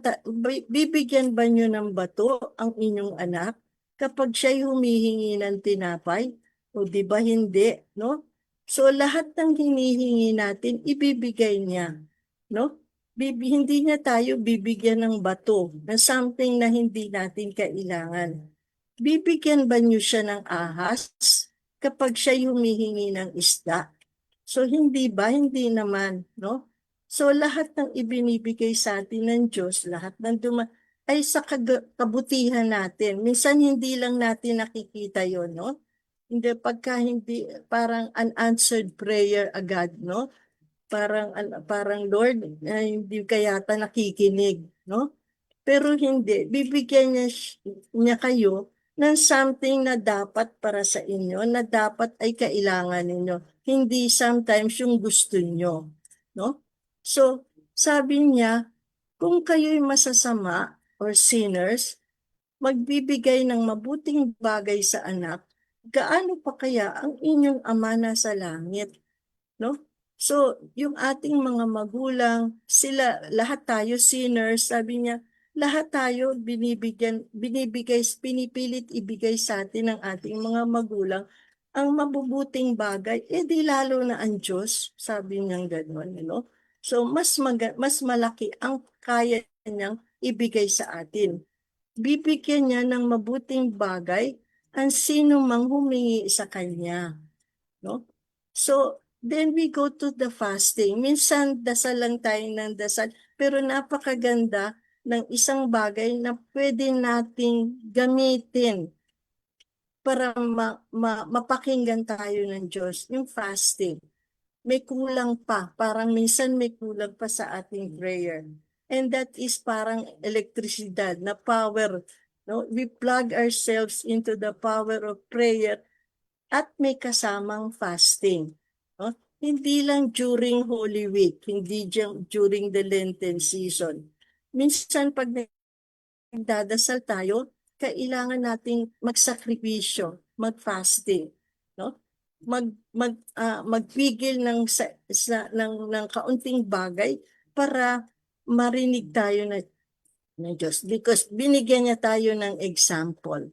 niyo ng bato ang inyong anak kapag siya'y humihingi ng tinapay? O di ba hindi, no? So lahat ng hinihingi natin, ibibigay niya, no? Hindi niya tayo bibigyan ng bato na something na hindi natin kailangan. Bibigyan ba niyo siya ng ahas kapag siya'y humihingi ng isda? So hindi ba? Hindi naman, no? So lahat ng ibinibigay sa atin ng Diyos, lahat ng ay sa kabutihan natin. Minsan hindi lang natin nakikita yon, no? Hindi, hindi, parang unanswered prayer agad, no? Parang Lord, hindi ka yata nakikinig, no? Pero hindi, bibigyan niya kayo ng something na dapat para sa inyo, na dapat ay kailangan ninyo. Hindi sometimes yung gusto nyo. No? So, sabi niya, kung kayo'y masasama or sinners, magbibigay ng mabuting bagay sa anak, gaano pa kaya ang inyong ama na sa langit? No? So, yung ating mga magulang, sila, lahat tayo sinners, sabi niya, lahat tayo pinipilit ibigay sa atin ng ating mga magulang ang mabubuting bagay, di lalo na ang Diyos, sabi niyang gano'n, no? So, mas malaki ang kaya niyang ibigay sa atin. Bibigyan niya ng mabuting bagay ang sino mang humingi sa Kanya, no? So, then we go to the fasting. Minsan, dasal lang tayo ng dasal, pero napakaganda ng isang bagay na pwede nating gamitin para mapakinggan tayo ng Diyos, yung fasting. May kulang pa, parang minsan may kulang pa sa ating prayer. And that is parang elektrisidad na power. No? We plug ourselves into the power of prayer at may kasamang fasting. No? Hindi lang during Holy Week, hindi during the Lenten season. Minsan pag nagdadasal tayo, kailangan nating magsakripisyo, mag-fasting, no? Magpigil ng kaunting bagay para marinig tayo ng Diyos, because binigyan niya tayo ng example.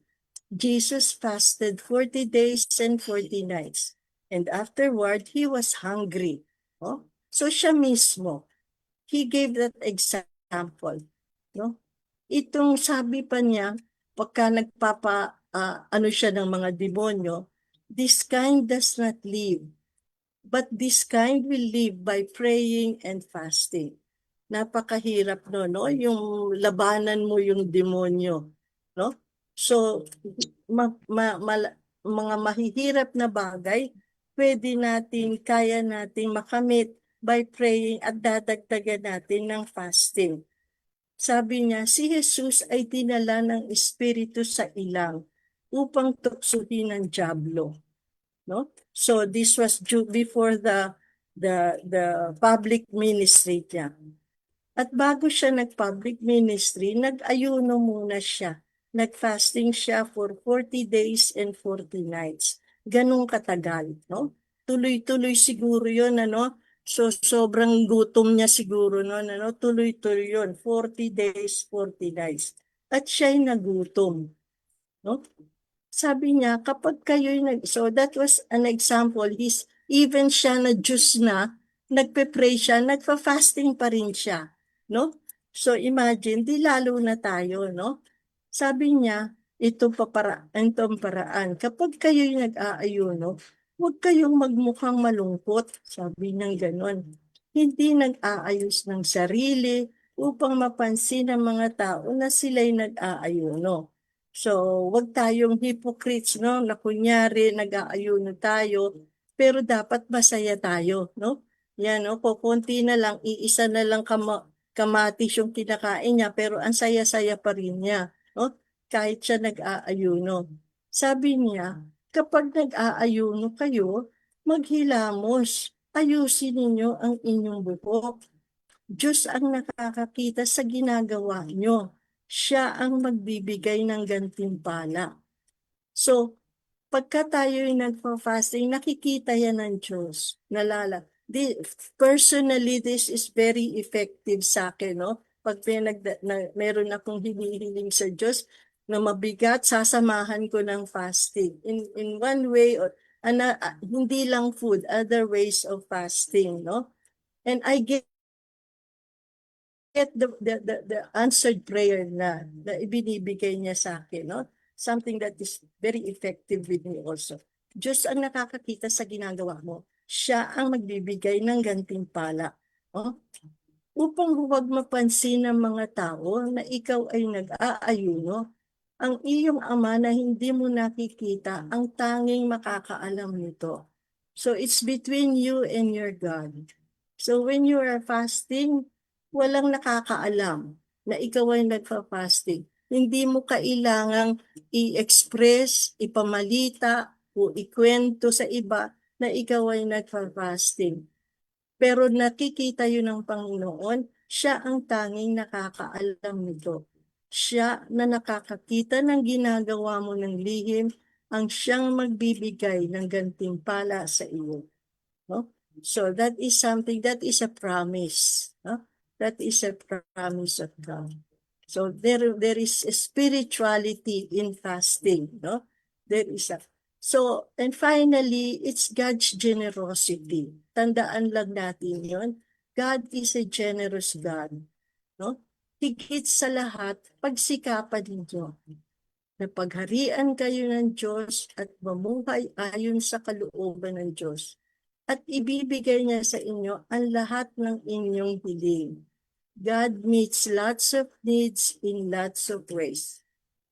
Jesus fasted 40 days and 40 nights. And afterward, he was hungry. No? So siya mismo, he gave that example. No? Itong sabi pa niya, pagka ano siya ng mga demonyo, this kind does not live, but this kind will live by praying and fasting. Napakahirap no? Yung labanan mo yung demonyo, no? So, mga mahihirap na bagay, kaya nating makamit by praying at dadagdagan natin ng fasting. Sabi niya, si Jesus ay dinala ng Espiritu sa ilang upang tuksuhin ng dyablo, no? So this was before the public ministry niya. At bago siya nag-public ministry, nag-ayuno muna siya. Nag-fasting siya for 40 days and 40 nights. Ganong katagal, no? Tuloy-tuloy siguro yun, ano? So, sobrang gutom niya siguro noon, ano? Tuloy-tuloy yun. 40 days, 40 nights. At siya'y nagutom, no? Sabi niya, kapag kayo'y so that was an example. Even siya na Diyos na, nagpe-pray siya, nagpa-fasting pa rin siya, no? So imagine, di lalo na tayo, no? Sabi niya, itong paraan. Kapag kayo'y nag-aayuno, huwag kayong magmukhang malungkot, sabi niya ganon. Hindi nag-aayos ng sarili upang mapansin ng mga tao na sila'y nag-aayuno. So, wag tayong hypocrites, no? Na kunyari, nag-aayuno tayo, pero dapat masaya tayo, no? Yan, no? Kukunti na lang, iisa na lang kamatis yung kinakain niya, pero ang saya-saya pa rin niya, no? Kahit siya nag-aayuno. Sabi niya, kapag nag-aayuno kayo, maghilamos. Ayusin ninyo ang inyong buhok. Diyos ang nakakakita sa ginagawa nyo. Siya ang magbibigay ng gantimpala. So, pagka tayo'y nagpa-fasting, nakikita yan ng Diyos. Personally, this is very effective sa akin, no? Pag meron akong hinihiling sa Diyos na mabigat, sasamahan ko ng fasting. In one way, or hindi lang food, other ways of fasting, no? And I get the answered prayer na ibinibigay niya sa akin, no? Something that is very effective with me also. Diyos ang nakakakita sa ginagawa mo. Siya ang magbibigay ng gantimpala. No? Upang huwag mapansin ng mga tao na ikaw ay nag-aayuno, ang iyong ama na hindi mo nakikita ang tanging makakaalam nito. So it's between you and your God. So when you are fasting, walang nakakaalam na ikaw ay nagpa-fasting. Hindi mo kailangang i-express, ipamalita, o ikwento sa iba na ikaw ay nagpa-fasting. Pero nakikita yun ng Panginoon, siya ang tanging nakakaalam nito. Siya na nakakakita ng ginagawa mo ng lihim, ang siyang magbibigay ng gantimpala sa iyo. No? So that is something, that is a promise. No? That is a promise of God. So there is a spirituality in fasting, no? There is a and finally, it's God's generosity. Tandaan lang natin 'yon. God is a generous God, no? Higit sa lahat, pagsikapan ninyo na pagharian kayo ng Diyos at mamuhay ayon sa kalooban ng Diyos. At ibibigay niya sa inyo ang lahat ng inyong hiling. God meets lots of needs in lots of ways.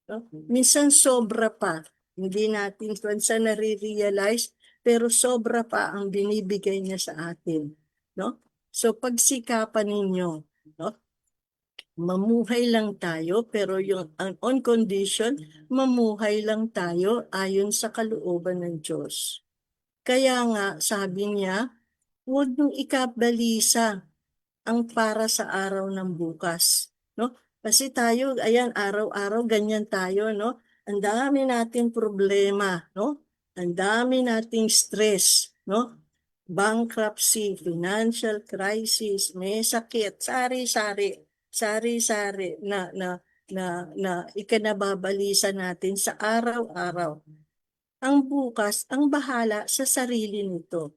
No? Minsan sobra pa. Hindi natin minsan nare-realize, pero sobra pa ang binibigay niya sa atin. No? So pagsikapan ninyo, no? Mamuhay lang tayo, pero on condition, mamuhay lang tayo ayon sa kalooban ng Diyos. Kaya nga, sabi niya, huwag niyong ikabalisa ang para sa araw ng bukas, no? Kasi tayo, ayan, araw-araw ganyan tayo, no? Ang dami nating problema, no? Ang dami nating stress, no? Bankruptcy, financial crisis, may sakit, sari-sari na ikinababalisa natin sa araw-araw. Ang bukas, ang bahala sa sarili nito,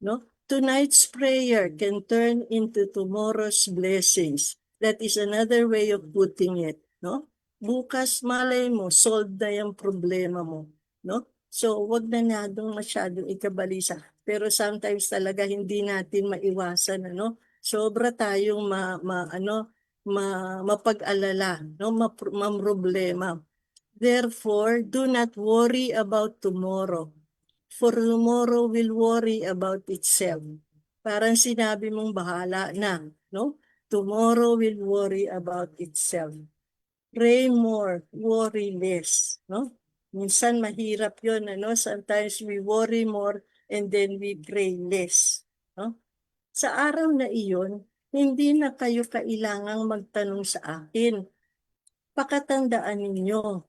no? Tonight's prayer can turn into tomorrow's blessings. That is another way of putting it, no? Bukas, malay mo, solve na yung problema mo, no? So, wag na masyadong ikabalisa. Pero sometimes talaga hindi natin maiwasan, ano? Sobra tayong mapag-alala, no, mamroblema. Therefore, do not worry about tomorrow, for tomorrow will worry about itself. Parang sinabi mong bahala na, no? Tomorrow will worry about itself. Pray more, worry less, no? Minsan mahirap 'yon, ano? Sometimes we worry more and then we pray less, no? Sa araw na iyon, hindi na kayo kailangang magtanong sa akin. Pakatandaan ninyo,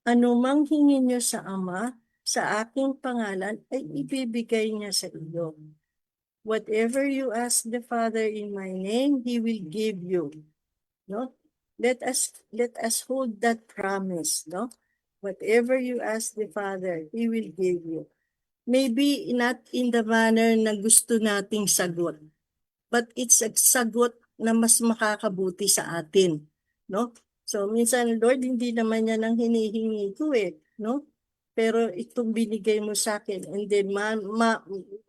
anumang hingin nyo sa Ama, sa aking pangalan, ay ibibigay niya sa iyo. Whatever you ask the Father in my name, He will give you. No? Let us hold that promise, no? Whatever you ask the Father, He will give you. Maybe not in the manner na gusto nating sagot, but it's a sagot na mas makakabuti sa atin, no? So minsan, Lord, hindi naman yan ang hinihingi ko no? Pero itong binigay mo sa akin, and then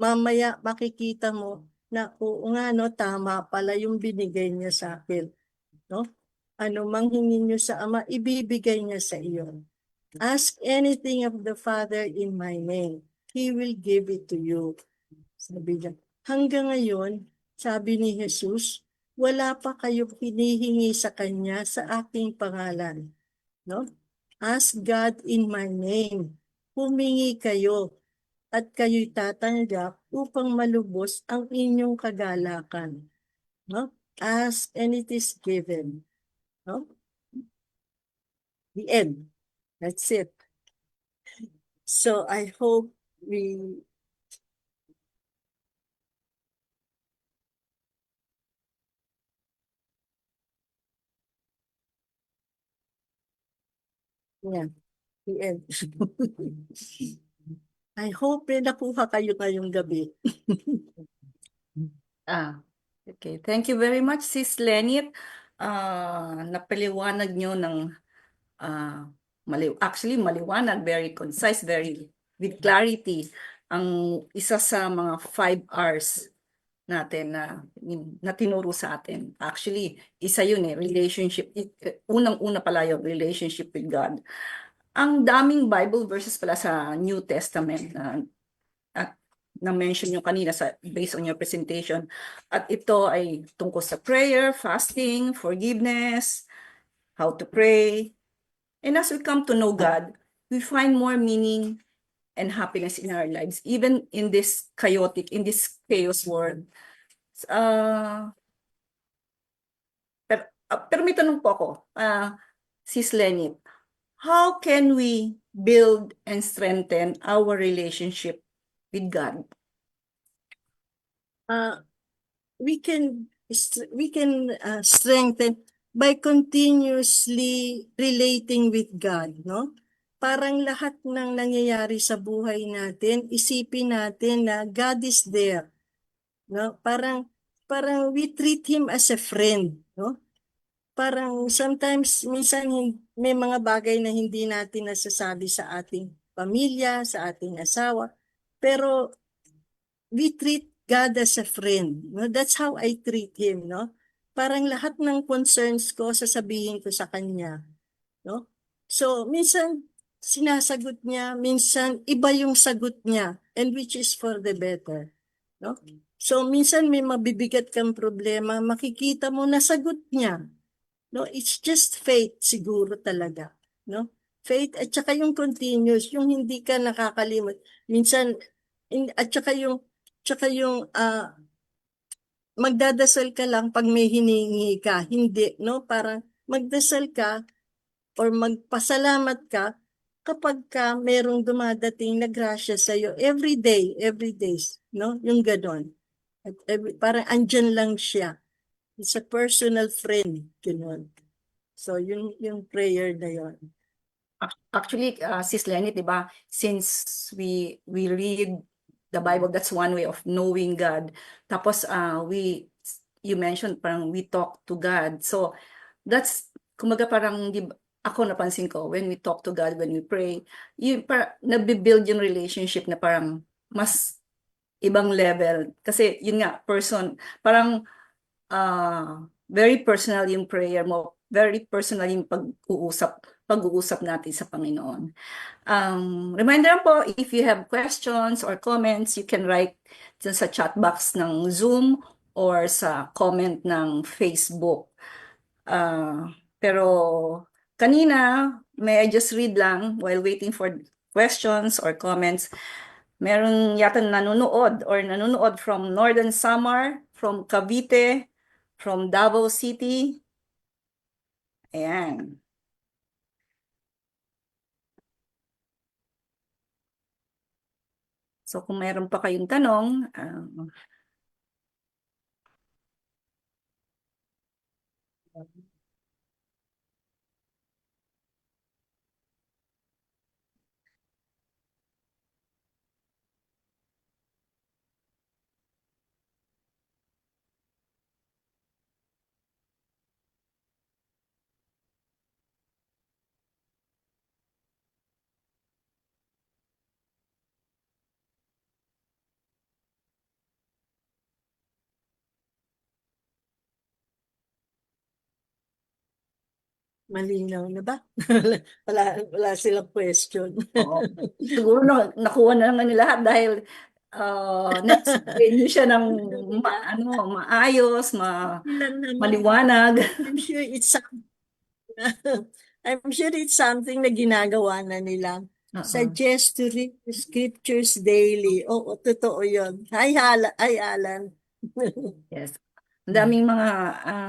mamaya makikita mo na oo nga, no, tama pala yung binigay niya sa akin, no? Ano mang hingin niyo sa Ama, ibibigay niya sa iyo. Ask anything of the Father in my name, He will give it to you. Sabi niya, hanggang ngayon, sabi ni Jesus, wala pa kayo hinihingi sa Kanya sa aking pangalan. No? Ask God in my name. Humingi kayo at kayo'y tatanggap upang malubos ang inyong kagalakan. No? Ask and it is given. No? The end. That's it. So I hope we yeah, the end. I hope may nakuha kayo ngayong gabi. Okay. Thank you very much, Sis Lenit. Napaliwanag nyo ng actually maliwanag, very concise, very with clarity. Ang isa sa mga 5 R's natin na tinuro sa atin. Actually, isa yun relationship. Unang-una pala yung relationship with God. Ang daming Bible verses pala sa New Testament na-mention nyo kanina based on your presentation. At ito ay tungkol sa prayer, fasting, forgiveness, how to pray. And as we come to know God, we find more meaning and happiness in our lives, even in this chaos world. Pero may tanong po ako, Sis Lenit, how can we build and strengthen our relationship with God? We can strengthen by continuously relating with God, no? Parang lahat ng nangyayari sa buhay natin, isipin natin na God is there, no? Parang we treat Him as a friend, no? Parang sometimes, minsan may mga bagay na hindi natin nasasabi sa ating pamilya, sa ating asawa, pero we treat God as a friend. No? That's how I treat Him, no? Parang lahat ng concerns ko, sasabihin ko sa Kanya, no? So, minsan, sinasagot niya, minsan, iba yung sagot niya, and which is for the better, no? So, minsan may mabibigat kang problema, makikita mo na sagot niya, no? It's just faith siguro talaga, no? Faith at saka yung continuous, yung hindi ka nakakalimot. Minsan, at saka yung magdadasal ka lang pag may hiningi ka. Hindi, no? Parang magdasal ka or magpasalamat ka kapag ka merong dumadating na grasya sa iyo every day, no? Yung ganon. At parang andyan lang siya. It's a personal friend, ganon. So, yung prayer na yun. Actually, Sis Lenit, di ba, since we read the Bible, that's one way of knowing God. Tapos, you mentioned parang we talk to God. So, that's, kumaga parang, ako napansin ko, when we talk to God, when we pray, nabibuild yung relationship na parang mas ibang level. Kasi, yun nga, parang very personal yung prayer mo, very personal yung pag-uusap natin sa Panginoon. Reminder po, if you have questions or comments, you can write dyan sa chat box ng Zoom or sa comment ng Facebook. Pero kanina, may I just read lang while waiting for questions or comments. Meron yata nanonood from Northern Samar, from Cavite, from Davao City. Ayan. So kung meron pa kayong tanong, Malinaw na ba? Wala silang question. oo. Siguro nakuha na naman nila lahat dahil na-explain niyo siya ng maayos, Ilan naman. maliwanag. I'm sure it's something. I'm sure it's something na ginagawa na nila. Suggest to read the scriptures daily. Oo, totoo yun. Hi, Alan. Yes. Ang daming mga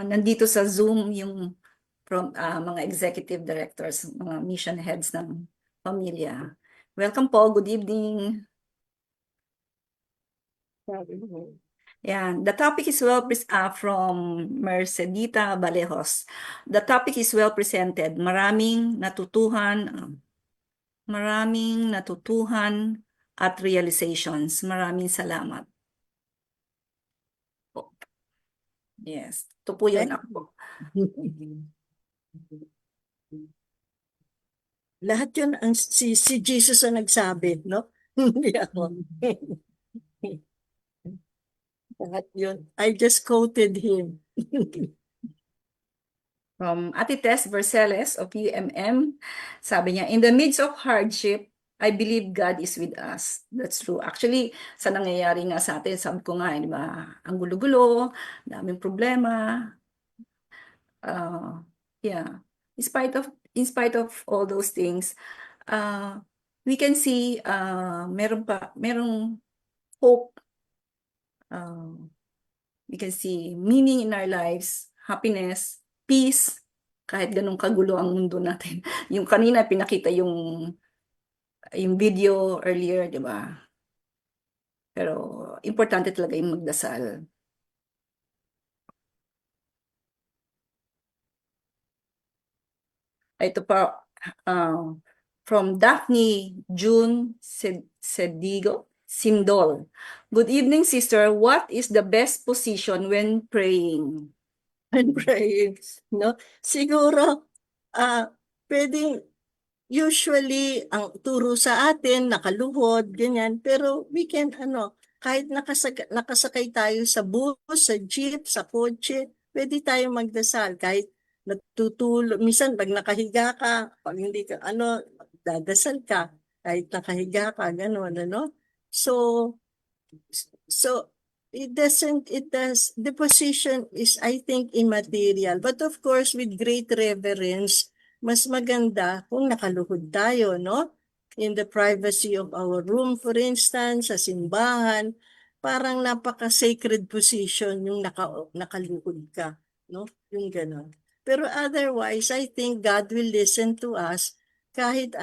nandito sa Zoom yung from mga executive directors, mga mission heads ng pamilya. Welcome po, good evening. Yan, the topic is from Mercedita Balejos. The topic is well presented. Maraming natutuhan at realizations. Maraming salamat. Yes, ito po yun ako. Lahat yun ang si Jesus ang nagsabi, no? Hindi ako. Lahat yun. I just quoted him. From Ate Tess Verceles of UMM, sabi niya, in the midst of hardship, I believe God is with us. That's true. Actually, sa nangyayari nga sa atin, sabi ko nga, di ba, ang gulo-gulo, daming problema. Yeah, in spite of all those things, we can see merong hope. We can see meaning in our lives, happiness, peace, kahit ganun kagulo ang mundo natin. Yung kanina pinakita yung video earlier, di ba? Pero importante talaga yung magdasal. Ito pa, from Daphne June Sindol. Good evening, sister. What is the best position when praying? And praying, no? Siguro, pwedeng, usually, ang turo sa atin, nakaluhod, ganyan, pero we can, kahit nakasakay tayo sa bus, sa jeep, sa kotse, pwede tayo magdasal, kahit natutulog, minsan pag nakahiga ka, pag hindi ka, dadasal ka, kahit nakahiga ka, gano'n, So, the position is, I think, immaterial. But of course, with great reverence, mas maganda kung nakaluhod tayo, no? In the privacy of our room, for instance, sa simbahan, parang napaka-sacred position yung nakaluhod ka, no? Yung gano'n. Pero otherwise, I think God will listen to us kahit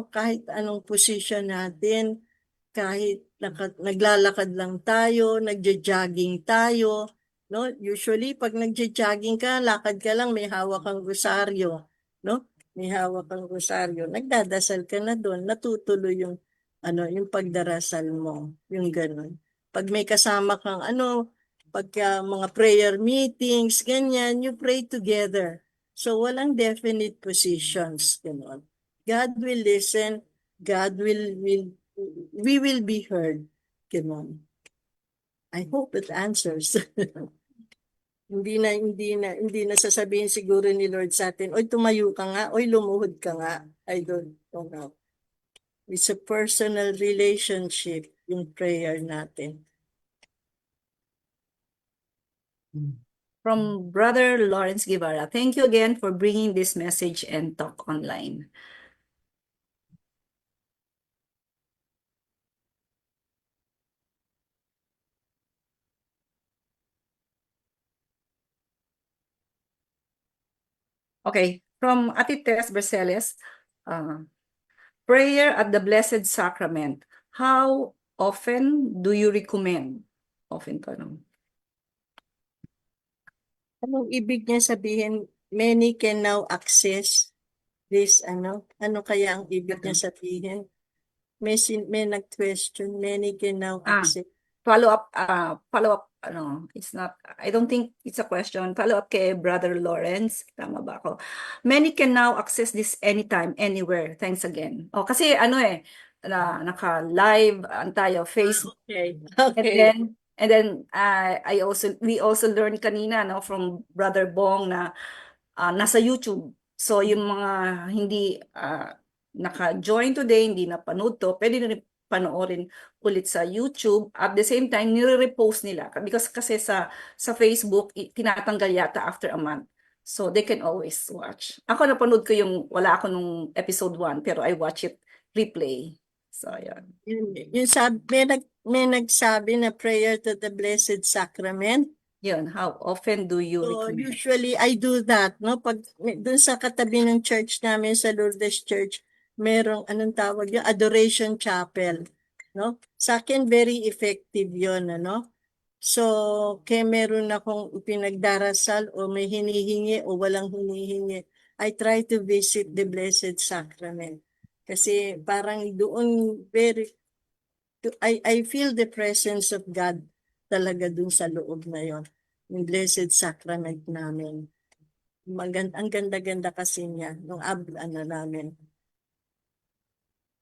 kahit anong position natin, kahit naglalakad lang tayo, nagja-jogging tayo, no? Usually, pag nagja-jogging ka, lakad ka lang, may hawak kang rosaryo, no? May hawak kang rosaryo, nagdadasal ka na doon, natutuloy yung, yung pagdarasal mo, yung ganun. Pag may kasama kang, pagka mga prayer meetings, ganyan, you pray together. So, walang definite positions, ganun. God will listen, we will be heard. Ganun. I hope it answers. Hindi na sasabihin siguro ni Lord sa atin, oy, tumayo ka nga, oy, lumuhod ka nga. I don't know. It's a personal relationship yung prayer natin. From Brother Lawrence Guevara, thank you again for bringing this message and talk online. Okay, from Ate Tess Berceles, prayer at the Blessed Sacrament. How often do you recommend? Often pa no? Anong ibig niya sabihin? Many can now access this, ano kaya ang ibig niya sabihin? May nag-question, many can now access. Follow up, it's not, I don't think it's a question. Follow up kay Brother Lawrence. Tama ba ako? Many can now access this anytime, anywhere. Thanks again. Kasi naka-live tayo, Facebook. Okay. And then we also learned kanina from Brother Bong na nasa YouTube. So yung mga hindi naka-join today, hindi napanood to, pwede na rin panoorin ulit sa YouTube. At the same time, nire-repost nila. Because kasi sa Facebook, tinatanggal yata after a month. So they can always watch. Ako napanood ko wala ako nung episode 1, pero I watch it replay. So, yan. May nagsabi na prayer to the Blessed Sacrament. Yun, how often do you So, recommend? usually, I do that, no? Pag dun sa katabi ng church namin, sa Lourdes Church, merong, anong tawag yun? Adoration Chapel, no? Sa akin, very effective yun, ano? So, kaya meron akong pinagdarasal o may hinihingi o walang hinihingi, I try to visit the Blessed Sacrament. Kasi parang doon, I feel the presence of God talaga dun sa loob na yon, yung Blessed Sacrament namin. Ang ganda-ganda kasi niya, nung namin.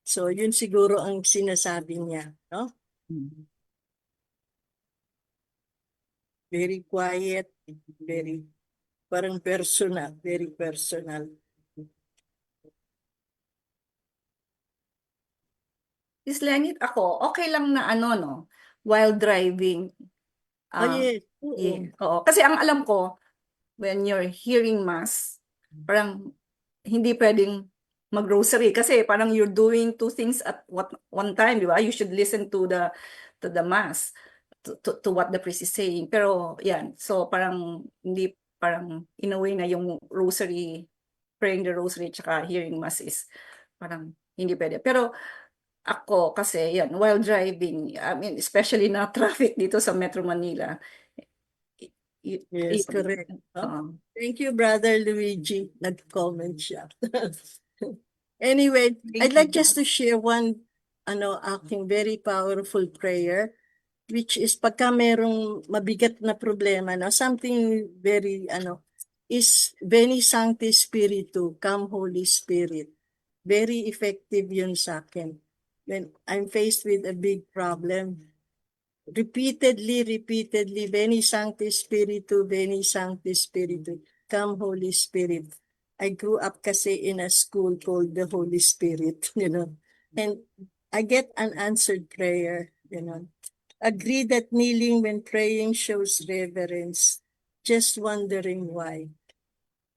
So, yun siguro ang sinasabi niya, no? Very quiet, parang personal, very personal. Islenit ako, okay lang na while driving. Yes. Yeah. Oo. Kasi ang alam ko, when you're hearing mass, parang hindi pwedeng mag-grocery kasi parang you're doing two things at one time, di ba? You should listen to the mass, to what the priest is saying. Pero yan, so parang hindi, parang in a way na yung rosary, praying the rosary tsaka hearing mass is parang hindi pwede. Pero ako kasi yan, while driving, I mean, especially na traffic dito sa Metro Manila. Yes, correct. Thank you, Brother Luigi. Nag-comment siya. Anyway, I'd like just to share one aking very powerful prayer, which is pagka merong mabigat na problema, something very, is Veni Sancti Spiritu, Come Holy Spirit. Very effective yun sa akin. When I'm faced with a big problem, repeatedly, Veni Sancti Spiritu, Veni Sancti Spiritu, Come Holy Spirit. I grew up kasi in a school called the Holy Spirit, and I get an answered prayer, Agree that kneeling when praying shows reverence, just wondering why.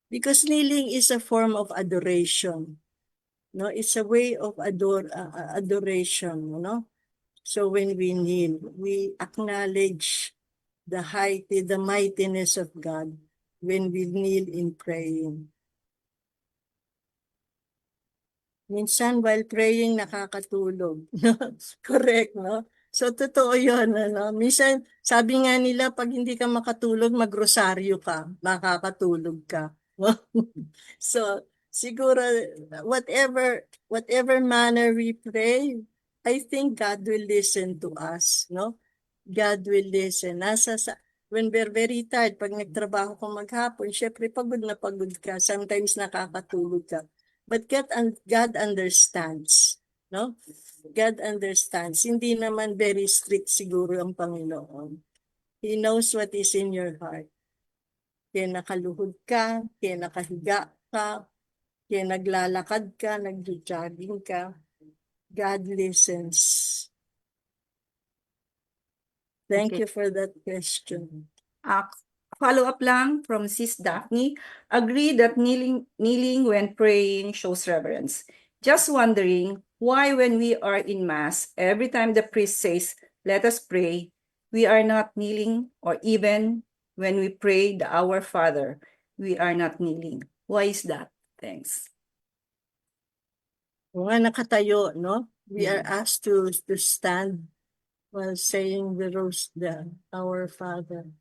Because kneeling is a form of adoration. No, it's a way of adoration, So when we kneel, we acknowledge the mightiness of God when we kneel in praying. Minsan while praying, nakakatulog. Correct, no? So totoo yun, Minsan, sabi nga nila, pag hindi ka makatulog, magrosaryo ka, makakatulog ka. So, siguro, whatever manner we pray, I think God will listen to us, no? God will listen. When we're very tired, pag nagtrabaho ko maghapon, syempre pagod na pagod ka, sometimes nakakatulog ka. But God understands, no? God understands. Hindi naman very strict siguro ang Panginoon. He knows what is in your heart. kaya nakaluhod ka, kaya nakahiga ka, kaya naglalakad ka, nag-jogging ka. God listens. Thank Okay. you for that question. Follow-up lang from Sis Daphne. Agree that kneeling when praying shows reverence. Just wondering why when we are in Mass, every time the priest says, let us pray, we are not kneeling, or even when we pray the Our Father, we are not kneeling. Why is that? Thanks. Mga nakatayo, no? We are asked to stand while saying the Our Father.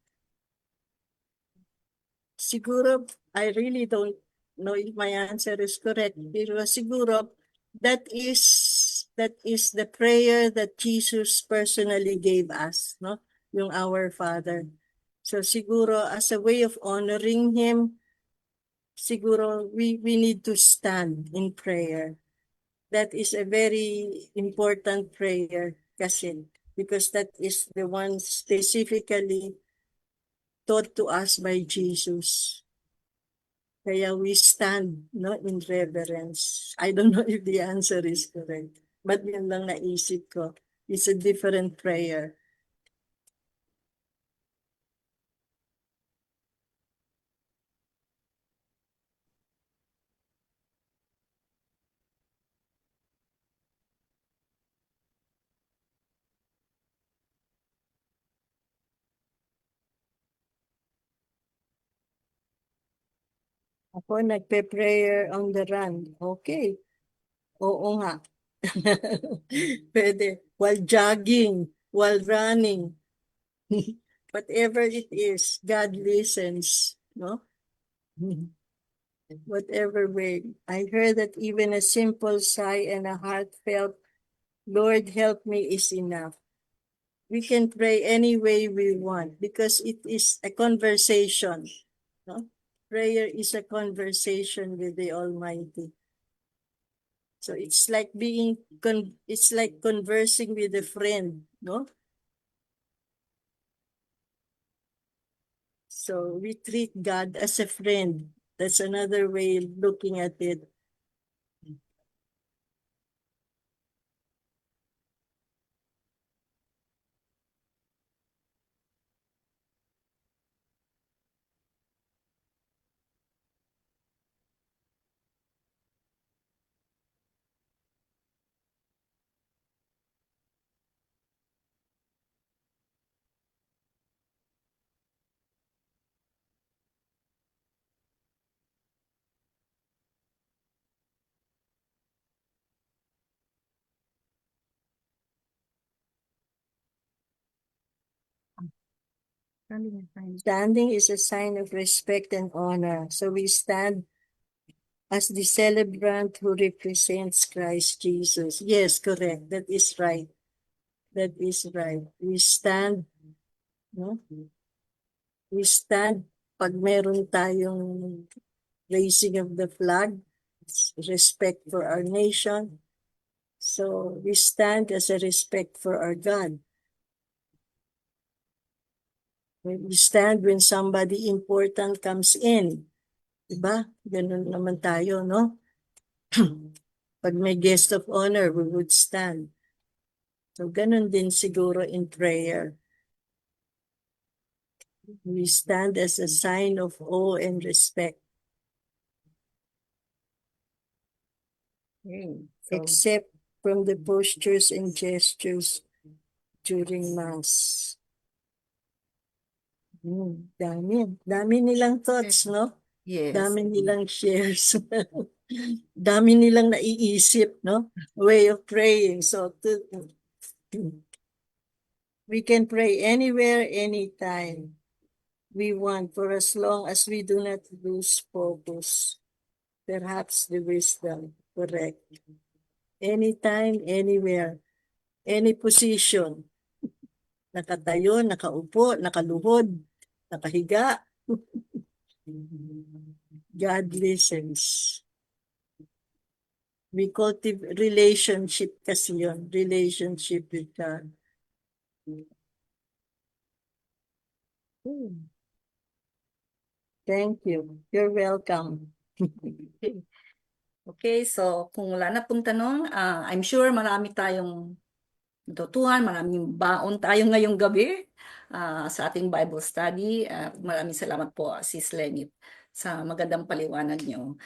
Siguro, I really don't know if my answer is correct. Pero siguro, that is the prayer that Jesus personally gave us, no? Yung Our Father. So siguro, as a way of honoring Him, siguro we need to stand in prayer. That is a very important prayer kasi because that is the one specifically taught to us by Jesus. Kaya we stand, no, in reverence. I don't know if the answer is correct, but yun lang naisip ko. It's a different prayer. Ako nagpe-prayer on the run. Okay. Oo nga. Pwede. While jogging, while running. Whatever it is, God listens. No? Whatever way. I heard that even a simple sigh and a heartfelt, Lord help me is enough. We can pray any way we want because it is a conversation. No? Prayer is a conversation with the Almighty. So it's like it's like conversing with a friend, no? So we treat God as a friend. That's another way of looking at it. Standing is a sign of respect and honor. So we stand as the celebrant who represents Christ Jesus. Yes, correct. That is right. That is right. We stand, no? We stand pag meron tayong raising of the flag, respect for our nation. So we stand as a respect for our God. We stand when somebody important comes in. Diba? Ganun naman tayo, no? Pag may guest of honor, we would stand. So ganun din siguro in prayer. We stand as a sign of awe and respect. Except from the postures and gestures during Mass. Dami nilang thoughts, no? Yes. Dami nilang shares. Dami nilang naiisip, no? Way of praying. So, we can pray anywhere, anytime we want, for as long as we do not lose focus. Perhaps the wisdom, correct. Anytime, anywhere, any position. Nakatayo, nakaupo, nakaluhod, nakahiga. God listens. We cultivate relationship kasi yun. Relationship with God. Thank you. You're welcome. Okay, so kung wala na pong tanong, I'm sure marami tayong natutuhan, maraming baon tayo ngayong gabi sa ating Bible study. Maraming salamat po, Sis Lenny, sa magandang paliwanag nyo.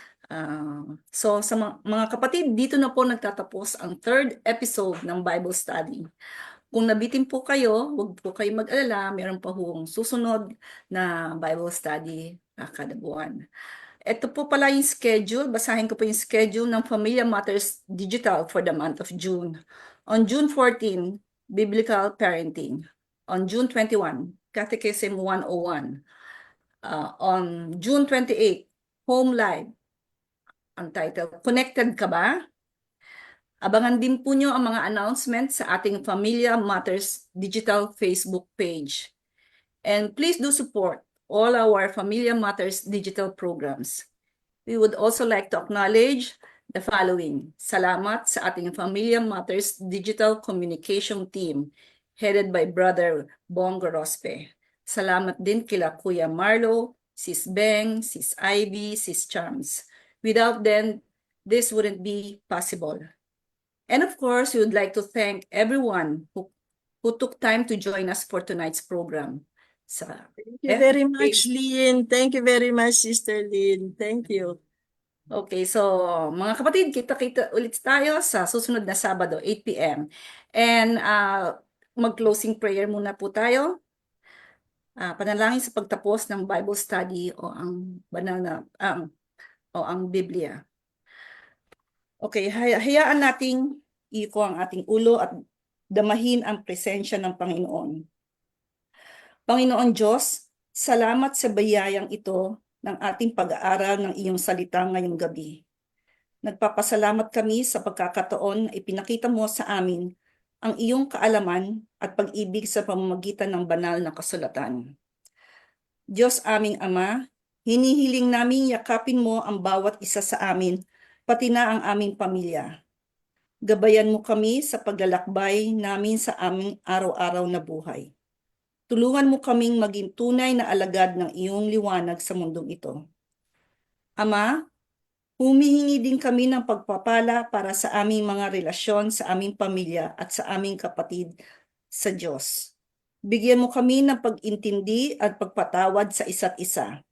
So sa mga kapatid, dito na po nagtatapos ang third episode ng Bible study. Kung nabitin po kayo, huwag po kayo mag-alala, meron pa hong susunod na Bible study kada buwan. Ito po pala yung schedule. Basahin ko po yung schedule ng Familia Matters Digital for the month of June. On June 14, Biblical Parenting. On June 21, Catechism 101. On June 28, Home Live. Ang title, Connected Ka Ba? Abangan din po nyo ang mga announcements sa ating Familia Matters Digital Facebook page. And please do support all our Familia Matters digital programs. We would also like to acknowledge the following. Salamat sa ating Familia Matters digital communication team headed by Brother Bong Gorospe. Salamat din kila Kuya Marlo, Sis Beng, Sis Ivy, Sis Charms. Without them, this wouldn't be possible. And of course, we would like to thank everyone who took time to join us for tonight's program. Thank you very much, Lynn. Thank you very much, Sister Lynn. Thank you. Okay, so mga kapatid, kita-kita ulit tayo sa susunod na Sabado, 8 p.m. And mag-closing prayer muna po tayo. Panalangin sa pagtapos ng Bible study o ang banal na ang Biblia. Okay, hayaan nating iko ang ating ulo at damahin ang presensya ng Panginoon. Panginoon Diyos, salamat sa bayayang ito ng ating pag-aaral ng iyong salita ngayong gabi. Nagpapasalamat kami sa pagkakataon na ipinakita mo sa amin ang iyong kaalaman at pag-ibig sa pamamagitan ng banal na kasulatan. Diyos aming Ama, hinihiling naming yakapin mo ang bawat isa sa amin, pati na ang aming pamilya. Gabayan mo kami sa paglalakbay namin sa aming araw-araw na buhay. Tulungan mo kaming maging tunay na alagad ng iyong liwanag sa mundong ito. Ama, humihingi din kami ng pagpapala para sa aming mga relasyon sa aming pamilya at sa aming kapatid sa Diyos. Bigyan mo kami ng pag-intindi at pagpatawad sa isa't isa.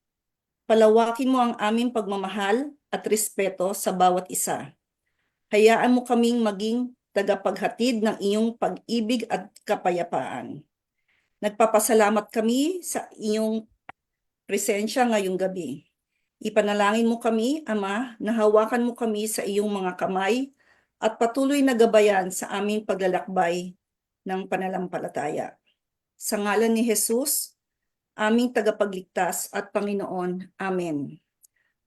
Palawakin mo ang aming pagmamahal at respeto sa bawat isa. Hayaan mo kaming maging tagapaghatid ng iyong pag-ibig at kapayapaan. Nagpapasalamat kami sa iyong presensya ngayong gabi. Ipanalangin mo kami, Ama, na hawakan mo kami sa iyong mga kamay at patuloy na gabayan sa aming paglalakbay ng pananampalataya. Sa ngalan ni Jesus, aming tagapagligtas at Panginoon. Amen.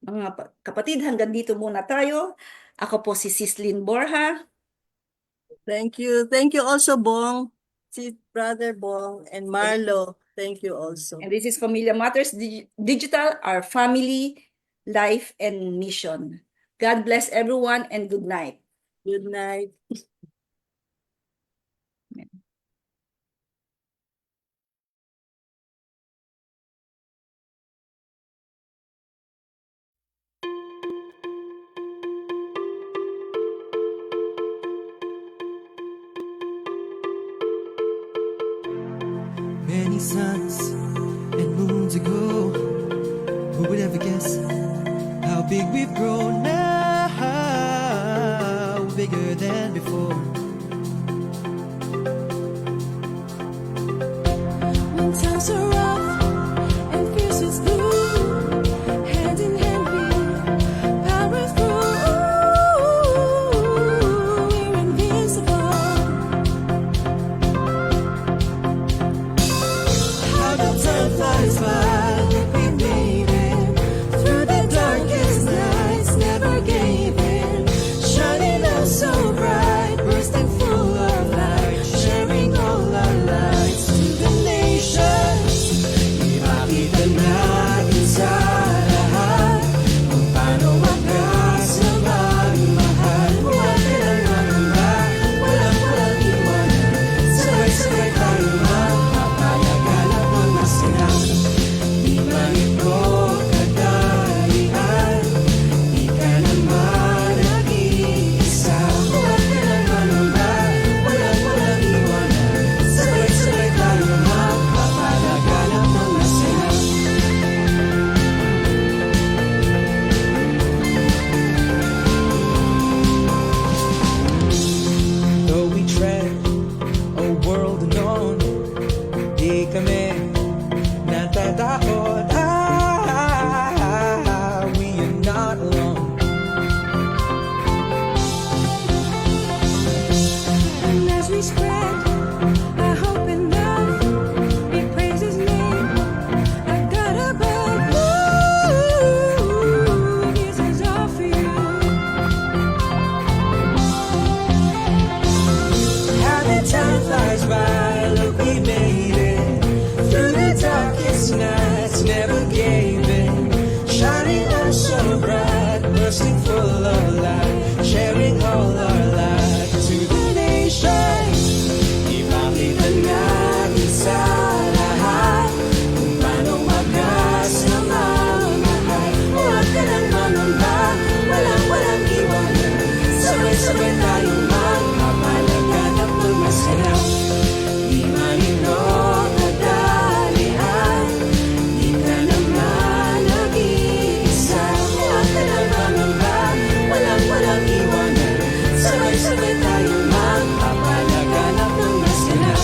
Mga kapatid, hanggang dito muna tayo. Ako po si Sis Lynn Borja. Thank you. Thank you also, Bong. Si Brother Bong and Marlo. Thank you also. And this is Familia Matters Digital, our family, life, and mission. God bless everyone and good night. Good night. Many suns and moons ago, who would ever guess how big we've grown now, bigger than before. When times are rough and fierce it's blue, hand in hand we power through. We're invincible. How the time flies by, we made it through the darkest nights, never gave in, shining up so bright, burst Shining oh so bright, bursting full of light, sharing all our light to the nations. Ipakita natin sa lahat kung paano wagas na mamahal. Huwag ka nang mangamba, walang iwanan. Sabay-sabay tayong magpapalaganap ng masarap. Di maninong kadalian, di ka naman nag-iisa. Huwag ka nang mangamba, walang iwanan. Sabay-sabay tayong magpapalaganap ng masarap.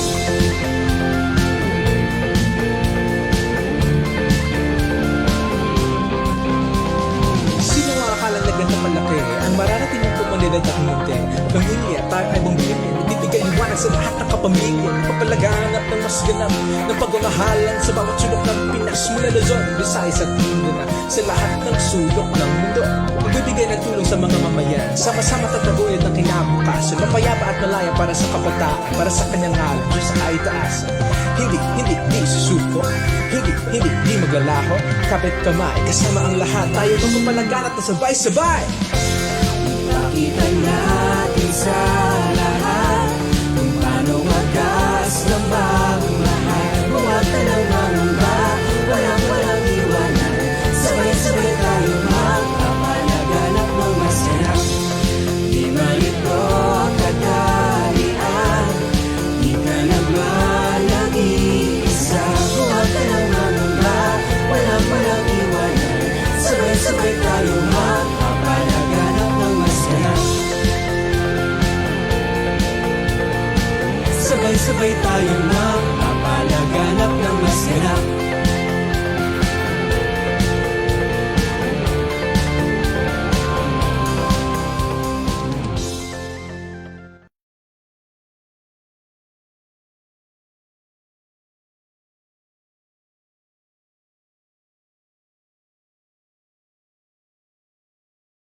Sino ang akala na ganito malaki? Ang mararating ng pumalilad at munti. Pamilya, tayo ay bumili. Ibibigay liwanag sa lahat ng kapamilya. Papalaganap ng mas ganap ng pagmamahalan sa bawat sulok ng Pinas. Mula Luzon, Visayas at Mindanao, sa lahat ng sulok ng mundo. Magbibigay ng tulong sa mga mamayan. Sama-sama tataguyod ng kinabukasan. Mapayapa at malaya para sa kabataan. Para sa kanyang ngalan, Diyos ay taas. Hindi susuko. Hindi maglalaho. Kapit kamay, kasama ang lahat. Tayo magpapalaganap na sabay-sabay. Ipakita natin sa lahat kung paano wagas na magmahal. Huwag ka nang mangamba, walang iwanan. Sabay-sabay tayo magpapalaganap ng masarap. Di man ito kadalian, di ka naman nag-iisa. Huwag ka nang mangamba, walang iwanan. Sabay-sabay tayo magpapalaganap ng masarap. Sabay-sabay tayo magpapalaganap ng masarap.